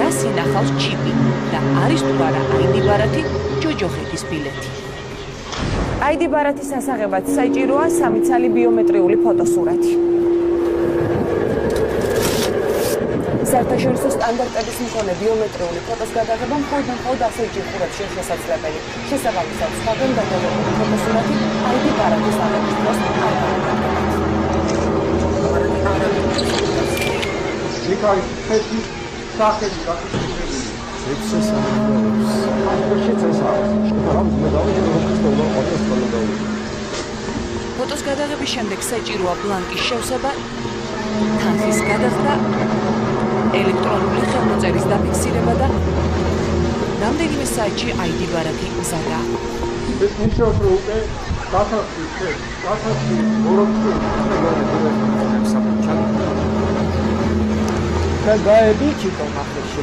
რას ინახავს ჩიპი და არის თუ არა ID ბარათი ჯოჯოხეთის ბილეთი. ID ბარათის ასაღებად საჭიროა 3 ცალი ბიომეტრიული ფოტოსურათი. საერთაშორისო სტანდარტების მქონე ბიომეტრიული ფოტოს გადაღება მხოლოდ ასე ჯიხურებში შესაძლებელი. შესაბამისად, სხვაგან გადაღებული ფოტოსურათი ID ბარათის აღების დროს არ გამოიყენება. იქ არის ხეთი სახელი გაკეთებული. ფოტოს გადაღების შემდეგ საჭიროა ბლანკის შევსება, თანხის გადახდა, ელექტრონული ხელმოწერის დაფიქსირება და რამდენიმე საათში ID ბარათი მზადაა. და გაებიჩი თომახში.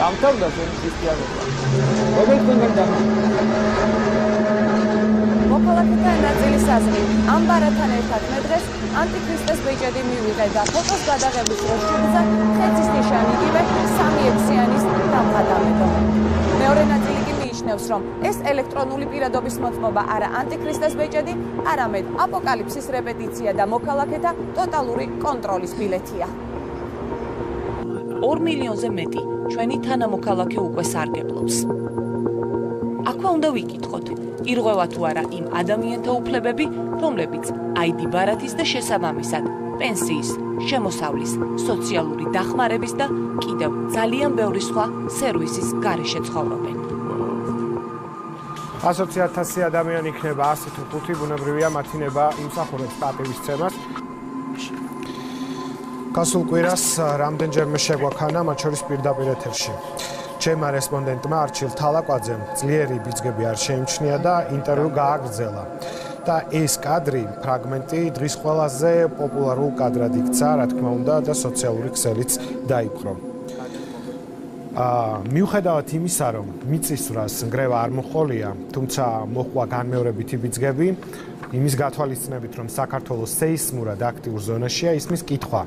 დამთავრდა ზონის ქრისტიანობა. როგორც უნდა მოქალაქეთა ნაწილის აზრით, ამ ბარათთან ერთად მე დღეს ანტიქრისტეს ბეჭედი მივიღე და ფოტოს გადაღების დროს შუბლზე ხეცის ნიშანი იგივე 3-ექსიანის დამხატავედო. მეორე ნაწილი კი მიიჩნევს, რომ ეს ელექტრონული პირადობის მოწმობა არა ანტიქრისტეს ბეჭედი, არამედ აპოკალიფსის რეპეტიცია და მოქალაქეთა ტოტალური კონტროლის ბილეთია. 2 მილიონზე მეტი ჩვენი თანამოქალაქე უკვე სარგებლობს. აქვე უნდა ვიკითხოთ, ირღვევა თუ არა იმ ადამიანთა უფლებები, რომლებიც ID ბარათის და შესაბამისად პენსიის, შემოსავლის, სოციალური დახმარების და კიდევ ძალიან ბევრი სხვა სერვისის გარეშე ცხოვრობენ. 120,000 ადამიანი იქნება 100 თუ 5, ბუნებრივია მათი ნება იმსახურებს პატივისცემას. გასულ კვირას რამდენჯერმე შეგვაქანა, მათ შორის პირდაპირ ეთერში. ჩემმა რესპონდენტმა არჩილ თალაკვაძემ ძლიერი ბიძგები არ შეიმჩნია და ინტერვიუ გააგრძელა. და ეს კადრი, ფრაგმენტი დღის ყველაზე პოპულარულ კადრად იქცა, რა თქმა უნდა, და სოციალური ქსელიც დაიპყრო. მიუხედავად იმისა, რომ მიწისძვრას ნგრევა არ მოჰყოლია, თუმცა მოჰყვა განმეორებითი ბიძგები, იმის გათვალისწინებით, რომ საქართველოს სეისმურად აქტიურ ზონაშია, ისმის კითხვა.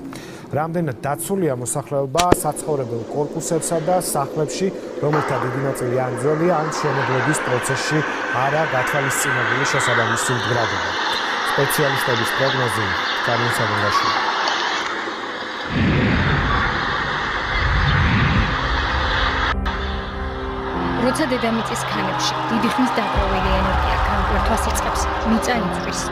რამდენად დაცულია მოსახლეობა საცხოვრებელ კორპუსებსა და სახლებში, რომელთა დიდი ნაწილი ან ძველია, ან შემოღების პროცესში არა გათვალისწინებული შესაბამისი მდგრადობა. სპეციალისტების პროგნოზი ძალიან საგულაშია. როცა დედამიწის ქანებში დიდი ხნის დაგროვილი ენერგია განკვერთვას იწყებს, მიწა იწვის.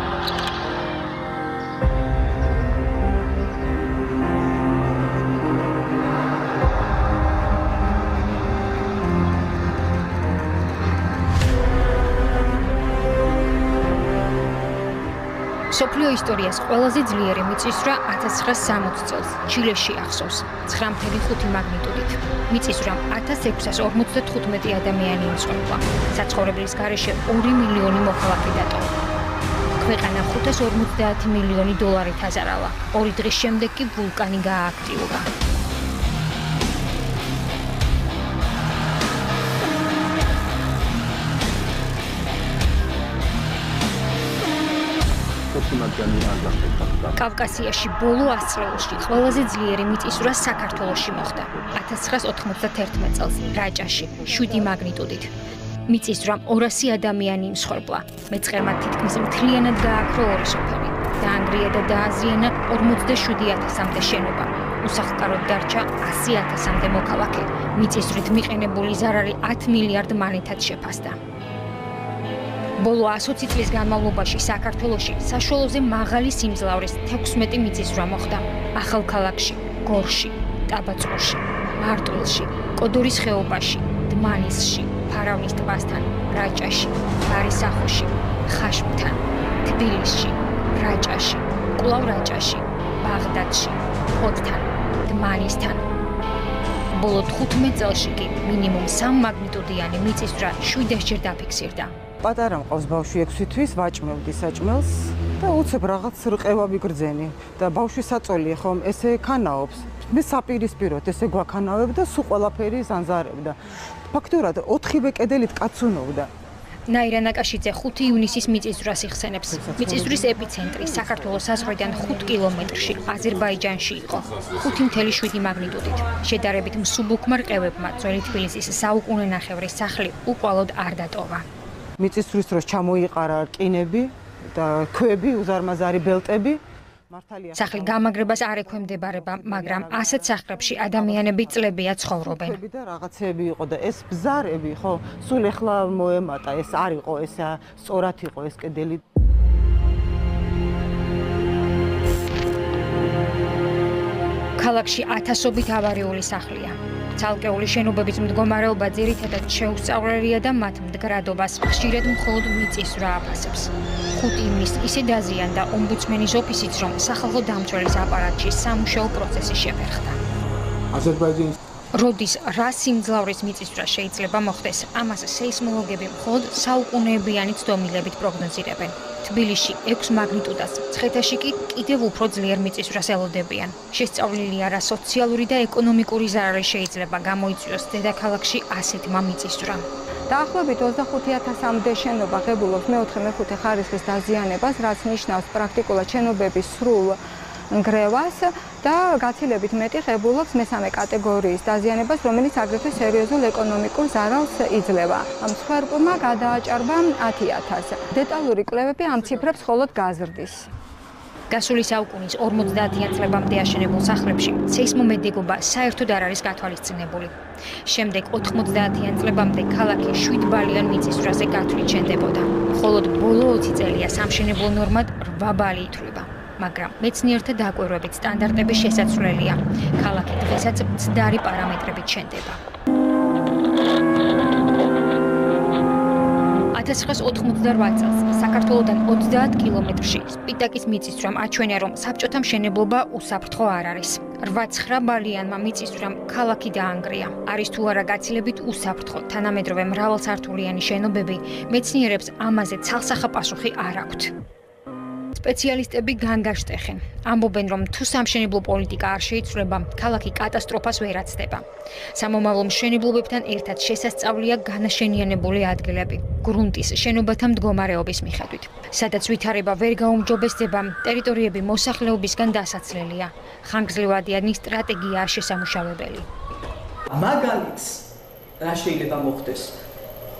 სოფლიო ისტორიას ყველაზე ძლიერი მიწისძვრა 1960 წელს ჩილეში ახსოვს 9.5 მაგნიტუდით. მიწისძვრამ 1655 ადამიანი იმსხვრევა. საცხოვრებლის გარეშე 2 მილიონი მოქალაქე დატოვა. ქვეყანა 550 მილიონი დოლარით აზარალა. 2 დღის შემდეგ კი ვულკანი გაააქტიურა. კავკასიაში ბოლო 100 წლებში ყველაზე ძლიერი მიწისძვრა საქართველოში მოხდა 1991 წელს რაჭაში 7 მაგნიტუდით. მიწისძვრამ 200 ადამიანი იმსხვრებლა. მეწყერმა თითქმის მთლიანად გააქრო ორი სოფელი. დაანგრია და დააზიანა 47,000-მდე შენობა. უსახლკაროდ დარჩა 100,000-მდე მოქალაქე. მიწისძვრით მიყენებული ზარარი 10 მილიარდ მანეთად შეფასდა. ბოლო 120 წლის განმავლობაში საქართველოში საშუალოზე მაღალი სიმძლავრის 16 მიწისძვრა მოხდა. ახალქალაქში, გორში, ტაბაწყურში, მარტვილში, კოდორის ხეობაში, დმანისში, ფარავნის ტბასთან, რაჭაში, ბარისახოში, ხაშმთან, თბილისში, რაჭაში, კვლავ რაჭაში, ბაღდადში, ხოთთან, დმანისთან. ბოლო 15 წელში კი მინიმუმ 3 მაგნიტუდიანი მიწისძვრა 7-ჯერ დაფიქსირდა. პატარა მყავს ბავშვი 6 თვის, ვაჭმევდი საჭმელს და უცებ რაღაც რყევა ვიგრძენი და ბავშვი საწოლია ხომ ესე ქანაობს. მე საპირისპიროდ ესე გვაქანავებ და სულ ყველაფერი ზანზარებდა. ფაქტურად 4-ვე კედელით კაცუნობდა. ნაირა ნაკაშიძე 5 ივნისის მიწისძვრას იხსენებს. მიწისძვრის ეპიცენტრი საქართველოს საზღვრიდან 5 კილომეტრში, აზერბაიჯანში იყო. 5.7 მაგნიტუდით. შედარებით მსუბუქმა რყევებმა ძველი თბილისის საუკუნენახევრის სახლი უყვალოდ არ დატოვა. მიწისძვრის დროს ჩამოიყარა რკინები და ქვები, უზარმაზარი ბელტები. სახლი გამაგრებას არ ექვემდებარება, მაგრამ ასეთ სახლებში ადამიანები წლებია ცხოვრობენ. და რაღაცები იყო და ეს ბზარები, ხო, სულ ეხლა მოემატა, ეს არ იყო, ეს სწორად იყო ეს კედელი. ქალაქში ათასობით ავარიული სახლია. ცალკეული შენობების მდგომარეობა ძირითადად შეუსწავლელია და მათ მდგრადობას ხშირად მხოლოდ მიწისძვრა აფასებს. 5 ივნისს ისე დაზიანდა ომბუდსმენის ოფისიც, რომ სახალხო დამცველის აპარატში სამუშაო პროცესი შეფერხდა. აზერბაიჯანის როდის რა სიმძლავრის მიწისძვრა შეიძლება მოხდეს, ამას სეისმოლოგები მხოლოდ საუკუნეებიანი ცდომილებით პროგნოზირებენ. თბილისში 6 მაგნიტუდას, მცხეთაში კი კიდევ უფრო ძლიერ მიწისძვრას ელოდებიან. შესწავლილია, რა სოციალური და ეკონომიკური ზარალი შეიძლება გამოიწვიოს დედაქალაქში ასეთმა მიწისძვრამ. დაახლოებით 25,000-მდე შენობა ღებულობს მე-4-მე-5 ხარისხის დაზიანებას, რაც ნიშნავს პრაქტიკულად შენობების სრულ ნგრევას და გაცილებით მეტი ღებულობს მესამე კატეგორიის დაზიანებას, რომელიც აგრეთვე სერიოზულ ეკონომიკურ ზარალს იძლევა. მსხვერპლმა გადააჭარბა 10,000. დეტალური კვლევები ამ ციფრებს მხოლოდ გაზრდის. გასული საუკუნის 50-იან წლებამდე აშენებულ სახლებში სეისმომედეგობა საერთოდ არ არის გათვალისწინებული. შემდეგ 90-იან წლებამდე ქალაქი 7 ბალიან მიწისძვრაზე გათვლით შენდებოდა. მხოლოდ ბოლო 20 წელია სამშენებლო ნორმად 8 ბალი ითვლება. მაგრამ მეცნიერთა დაკვირვებით სტანდარტები შესაძლებელია. ქალაქი დღესაც მცდარი პარამეტრებით შენდება. 1988 წელს საქართველოდან 30 კილომეტრში სპიტაკის მიწისძვრამ აჩვენა, რომ საბჭოთა მშენებლობა უსაფრთხო არ არის. 8-9 ბალიანმა მიწისძვრამ ქალაქი დაანგრია. არის თუ არა გაცილებით უსაფრთხო თანამედროვე მრავალსართულიანი შენობები, მეცნიერებს ამაზე ცალსახა პასუხი არ აქვთ. სპეციალისტები განგაშტეხენ. ამბობენ, რომ თუ სამშენებლო პოლიტიკა არ შეიცვლება, ქალაქი კატასტროფას ვერ აცდება. სამომავლო მშენებლობებთან ერთად შესასწავლია განაშენიანებული ადგილები, გრუნტის შენობათა მდგომარეობის მიხედვით. სადაც ვითარება ვერ გაუმჯობესდება, ტერიტორიები მოსახლეობისგან დასაცლელია. ხანგრძლივადიანი სტრატეგიაა შესამუშავებელი. მაგალითს რა შეიძლება მოხდეს?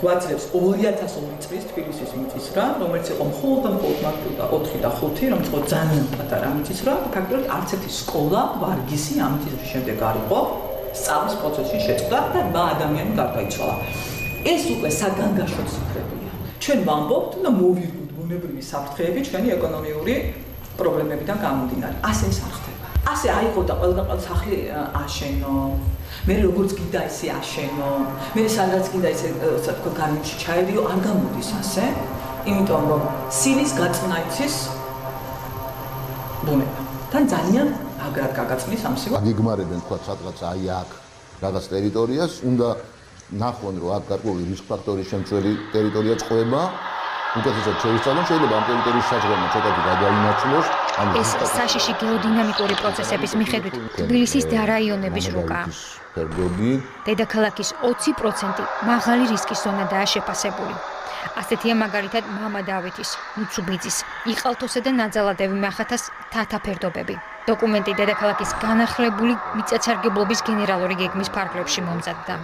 გვაძლევს 2002 წლის თბილისის მიწისძვრა, რომელიც იყო მხოლოდ და მხოლოდ მაგნიტუდა 4 და 5, რომელიც იყო ძალიან პატარა მიწისძვრა, ფაქტობრივად არც ერთი სკოლა ვარგისი ამ მიწისძვრის შემდეგ არ იყო სწავლის პროცესში შეწყდა და 8 ადამიანი გარდაიცვალა. ეს უკვე საგანგაშო ციფრებია. ჩვენ ვამბობთ და მოვირგოთ ბუნებრივი საფრთხეები ჩვენი ეკონომიური პრობლემებიდან გამომდინარე. ასე ეს არ ხდება. ასე აიღო და ყველა სახლი აშენო. მე როგორც გინდა ისე აშენო. მე სადაც გინდა ისე თქო გარემოში ჩაედიო, არ გამოდის ასე. იმიტომ რომ სინის გაწნა იცის ბუნება. თან ძალიან მაგრად გაგაწნის ამ სივა. გიგმარებენ თქვა სადღაც აი აქ რაღაც ტერიტორიას, უნდა ნახონ რომ აქ გარკვეული რისკ ფაქტორის შემცველი ტერიტორია წყვება. უკეთესად შეისწავლონ, შეიძლება ამ ტერიტორიის საზღვრებმა ცოტათი გადაინაცვლოს. ეს საშიში გეოდინამიკური პროცესების მიხედვით თბილისის და რაიონების რუკაა. დედაქალაქის 20% მაღალი რისკის ზონადაა შეფასებული. ასეთია მაგალითად მამა დავითის, მუცუბიძის, იყალთოსა და ნაძალადევი მახათას თათა ფერდობები. დოკუმენტი დედაქალაქის განახლებული მიწათსარგებლობის გენერალური გეგმის ფარგლებში მომზადდა.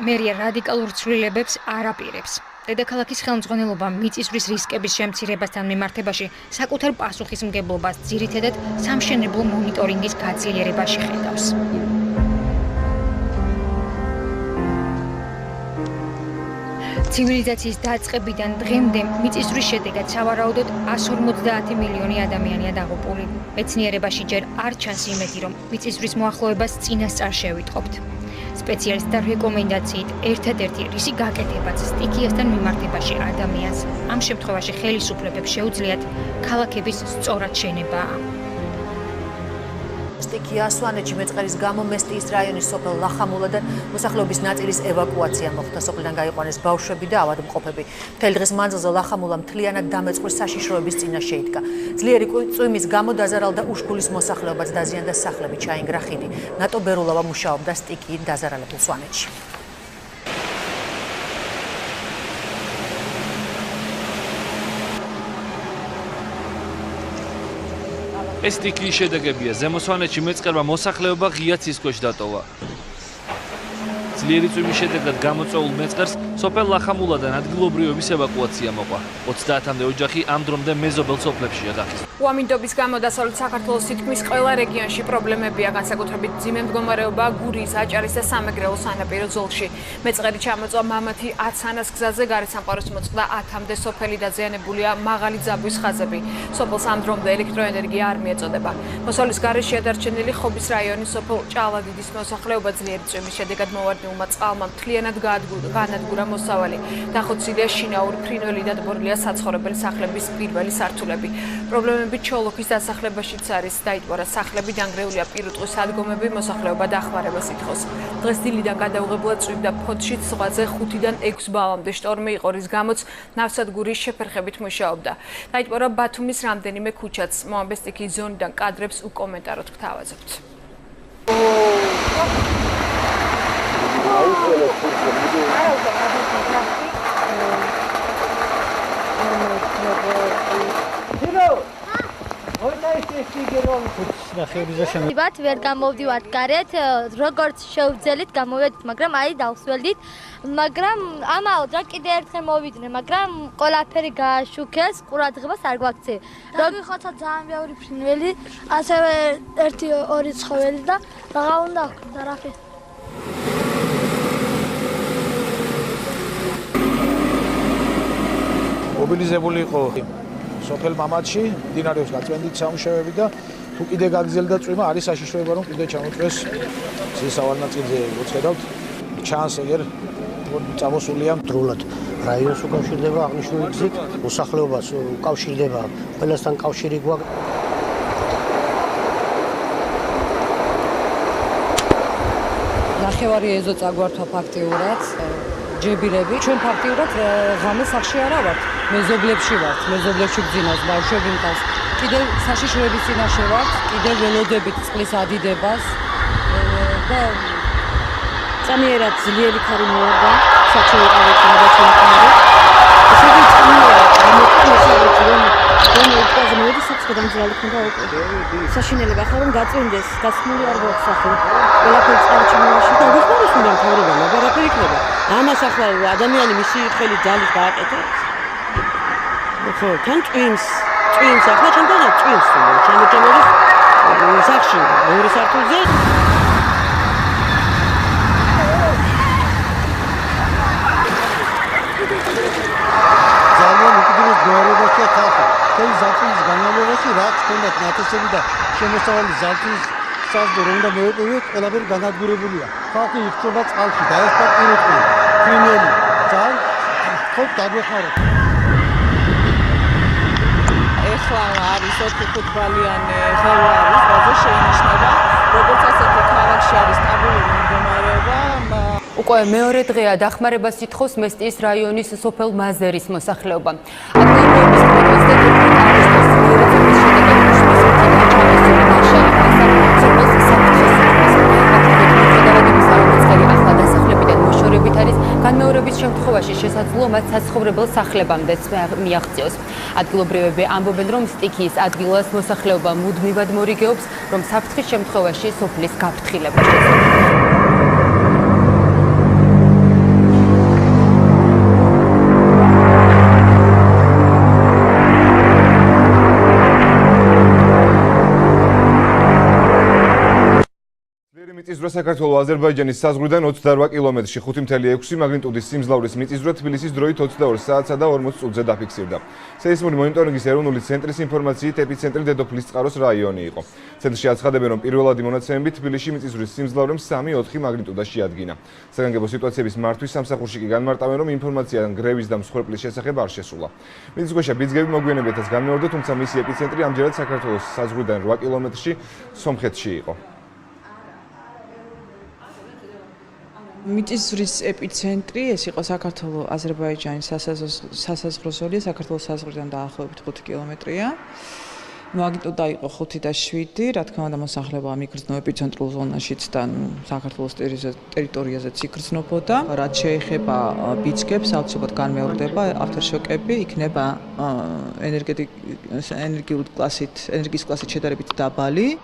მერია რადიკალურ ცვლილებებს არ აპირებს. დედაქალაქის ხელმძღვანელობა მიწისძვრის რისკების შემცირებასთან მიმართებაში საკუთარ პასუხისმგებლობას ძირითადად სამშენებლო მონიტორინგის გაძლიერებაში ხედავს. ცივილიზაციის დაწყებიდან დღემდე მიწისძვრის შედეგად სავარაუდოდ 150 მილიონი ადამიანია დაღუპული. მეცნიერებაში ჯერ არ ჩანს იმედი, რომ მიწისძვრის მოახლოებას წინასწარ შევიტყობთ. სპეციალისტთა რეკომენდაციით ერთადერთი რისი გაკეთებაც სტიქიასთან მიმართებაში ადამიანს ამ შემთხვევაში ხელისუფლებებს შეუძლიათ ქალაქების სწორად შენებაა. სტიქია სვანეთში მეწყერის გამო მესტიის რაიონის სოფელ ლახამულადან მოსახლეობის ნაწილის ევაკუაცია მოხდა. სოფლიდან გაიყვანეს ბავშვები და ავადმყოფები. მთელი დღის მანძილზე ლახამულა მთლიანად დამეწყვის საშიშროების წინაშე იდგა. ძლიერი წვიმის გამო დაზარალდა უშქულის მოსახლეობაც, დაზიანდა სახლები, ჩაინგრა ხიდი. ნატო ბერულავა მუშაობდა სტიქიით დაზარალებულ სვანეთში. ეს სტიქიის შედეგებია. ზემო სვანეთში მეწყერმა მოსახლეობა ღია ცის ქვეშ დატოვა. ძლიერი წვიმის შედეგად გამოწვეულ მეწყერს სოფელ ლახამულადან ადგილობრივების ევაკუაცია მოყვა. 30-მდე ოჯახი ამ დრომდე მეზობელ სოფლებშია გახიზნული. უამინდობის გამო დასავლეთ საქართველოს თითქმის ყველა რეგიონში პრობლემებია, განსაკუთრებით მძიმე მდგომარეობა გურიის, აჭარის და სამეგრელოს სანაპირო ზოლში. მეწყერი ჩამოწვა მამათი 10 ანას გზაზე, გარეთ სამყაროს მოწყდა 10-მდე სოფელი, დაზიანებულია მაღალი ძაბვის ხაზები. სოფელს ამ დრომდე ელექტროენერგია არ მიეწოდება. მოსავლის გარეშეა დარჩენილი ხობის რაიონის სოფელ ჭალადიდის მოსახლეობა. ძლიერი წვიმის შედეგად მოვარდნილმა წყალმა მთლიანად განადგურა მოსავალი. დახოცილია შინაური ფრინველი და დაბორილია საცხოვრებელი სახლების პირველი სართულები. პრობლემები ჩოლოქის დასახლებაშიც არის. დაიტბორა სახლები, დანგრეულია პირუტყვის ადგომები, მოსახლეობა დახმარებას ითხოვს. დღეს დილიდან გადაუღებლად წვიმდა ფოთშიც, ზღვაზე 5-დან 6 ბალამდე შტორმი იყო, რის გამოც ნავსადგური შეფერხებით მუშაობდა. დაიტბორა ბათუმის რამდენიმე ქუჩაც. მოამბეს სტიქიის ზონიდან კადრებს უკომენტაროდ გთავაზობთ. ვით ვერ გამოვდივართ გარეთ, როგორც შევძელით გამოვედით, მაგრამ აი დავსველდით, მაგრამ ამაოდ რა კიდე ერთხელ მოვიდნენ, მაგრამ ყველაფერი გააშუქეს, ყურადღებას არ გვაქცევ. გიხოცა ძალიან ბევრი ფრინველი, ასევე 1-2 ცხოველი და რაღა უნდა გქონდა რაფი. მობილიზებული იყო სოფელ მამათში, მდინარეებს გაწვენდით სამუშაოები და თუ კიდე გაგრძელდა წვიმა, არის საშიშროება რომ კიდე ჩამოწვეს ზისავალ ნაწილზე ვუწედავთ. ჩანს ეგერ წამოსულია დროულად. რაიონს უკავშირდება აღნიშნული გზით, მოსახლეობას უკავშირდება, ყველასთან კავშირი გვაქვს. ნახევარი ეზო წაგვართვა ფაქტიურად. ჯებირები. ჩვენ ფაქტიურად ღამე სახში არა ვართ, მეზობლებში ვართ, მეზობლებში გძინავს ბავშვები მყავს. კიდევ საშიშროების წინაშე ვართ, კიდევ ველოდებით წყლის ადიდებას და წამიერად ძლიერი ქარი მოვარდა, საჩო იყავით გადაწყვეტილი. ესე იგი წამიერად გამოწვევს რომ უკაზე მოვიდი საქმე დამძრალი ქონდა უკვე. საშინელება ახლა რომ გაწვენდეს, გასმული არ გვაქვს სახლი. ყველაფერი წარჩინებაში და ვიხმაროს უნდა მთავრობა, მაგარაფერი იქნება. ამას ახლა ადამიანი მისი ხელი ძალით გააკეთებს. ხო, თან წვიმს ახლა ჩემთან წვიმს, ჩამოჭამოდეს სახში, მეორე სართულზე. ძალიან უკიდურეს მდგომარეობაშია ხალხი. თელი ზაფხულის განმავლობაში რაც ჰქონდათ ნათესები და შემოსავალი ზაფხულის საზღვრო რომ უნდა მივეპოვოთ, ყველაფერი განადგურებულია. ხალხი იხშობა წყალში, დაეხმარება პირუტყვი, ფრინველი. ძალიან ხოთ დაგვეხმაროთ. ეხლა არის 4-5 ბალიანი ხევა არის, რაზე შეინიშნება, როგორც ასეთი ქალაქში არის სტაბილური მდგომარეობა. უკვე მეორე დღეა დახმარებას ითხოვს მესტიის რაიონის სოფელ მაზერის მოსახლეობა. განმეორების შემთხვევაში შესაძლოა მათ საცხოვრებელ სახლებამდეც მიაღწიოს. ადგილობრივები ამბობენ, რომ სტიქიის ადგილას მოსახლეობა მუდმივად მორიგეობს, რომ საფრთხის შემთხვევაში სოფლის გაფრთხილება შეძლება. მიწისძვრა საქართველოს აზერბაიჯანის საზღვრიდან 28 კილომეტრში 5.6 მაგნიტუდის სიმძლავრის მიწისძვრა თბილისის დროით 22 საათსა და 40 წუთზე დაფიქსირდა. სეისმური მონიტორინგის ეროვნული ცენტრის ინფორმაციით ეპიცენტრი დედოფლის წყაროს რაიონი იყო. ცენტრში აცხადებენ, რომ პირველადი მონაცემებით თბილისში მიწისძვრის სიმძლავრემ 3.4 მაგნიტუდაში ადგინა. საგანგებო სიტუაციების მართვის სამსახურში კი განმარტავენ, რომ ინფორმაცია გრევის და მსხვერპლის შესახებ არ შესულა. მიწისქვეშა ბიძგები მოგვიანებითაც განმეორდა, თუმცა მისი ეპიცენტრი ამჯერად საქართველოს საზღვრიდან 8 კილომეტრში სომხეთში იყო. მიწისძვრის ეპიცენტრი ეს იყო საქართველოს აზერბაიჯანის სასაზღვრო ზოლია, საქართველოს საზღვრიდან დაახლოებით 5 კილომეტრია. მაგნიტუდა იყო 5 და 7, რა თქმა უნდა მოსახლეობა მიგრძნო ეპიცენტრულ ზონაშიც და საქართველოს ტერიტორიაზეც იგრძნობოდა. რაც შეეხება ბიძგებს, აუცილებლად განმეორდება ავტოშოკები, იქნება ენერგიის კლასით შედარებით დაბალი.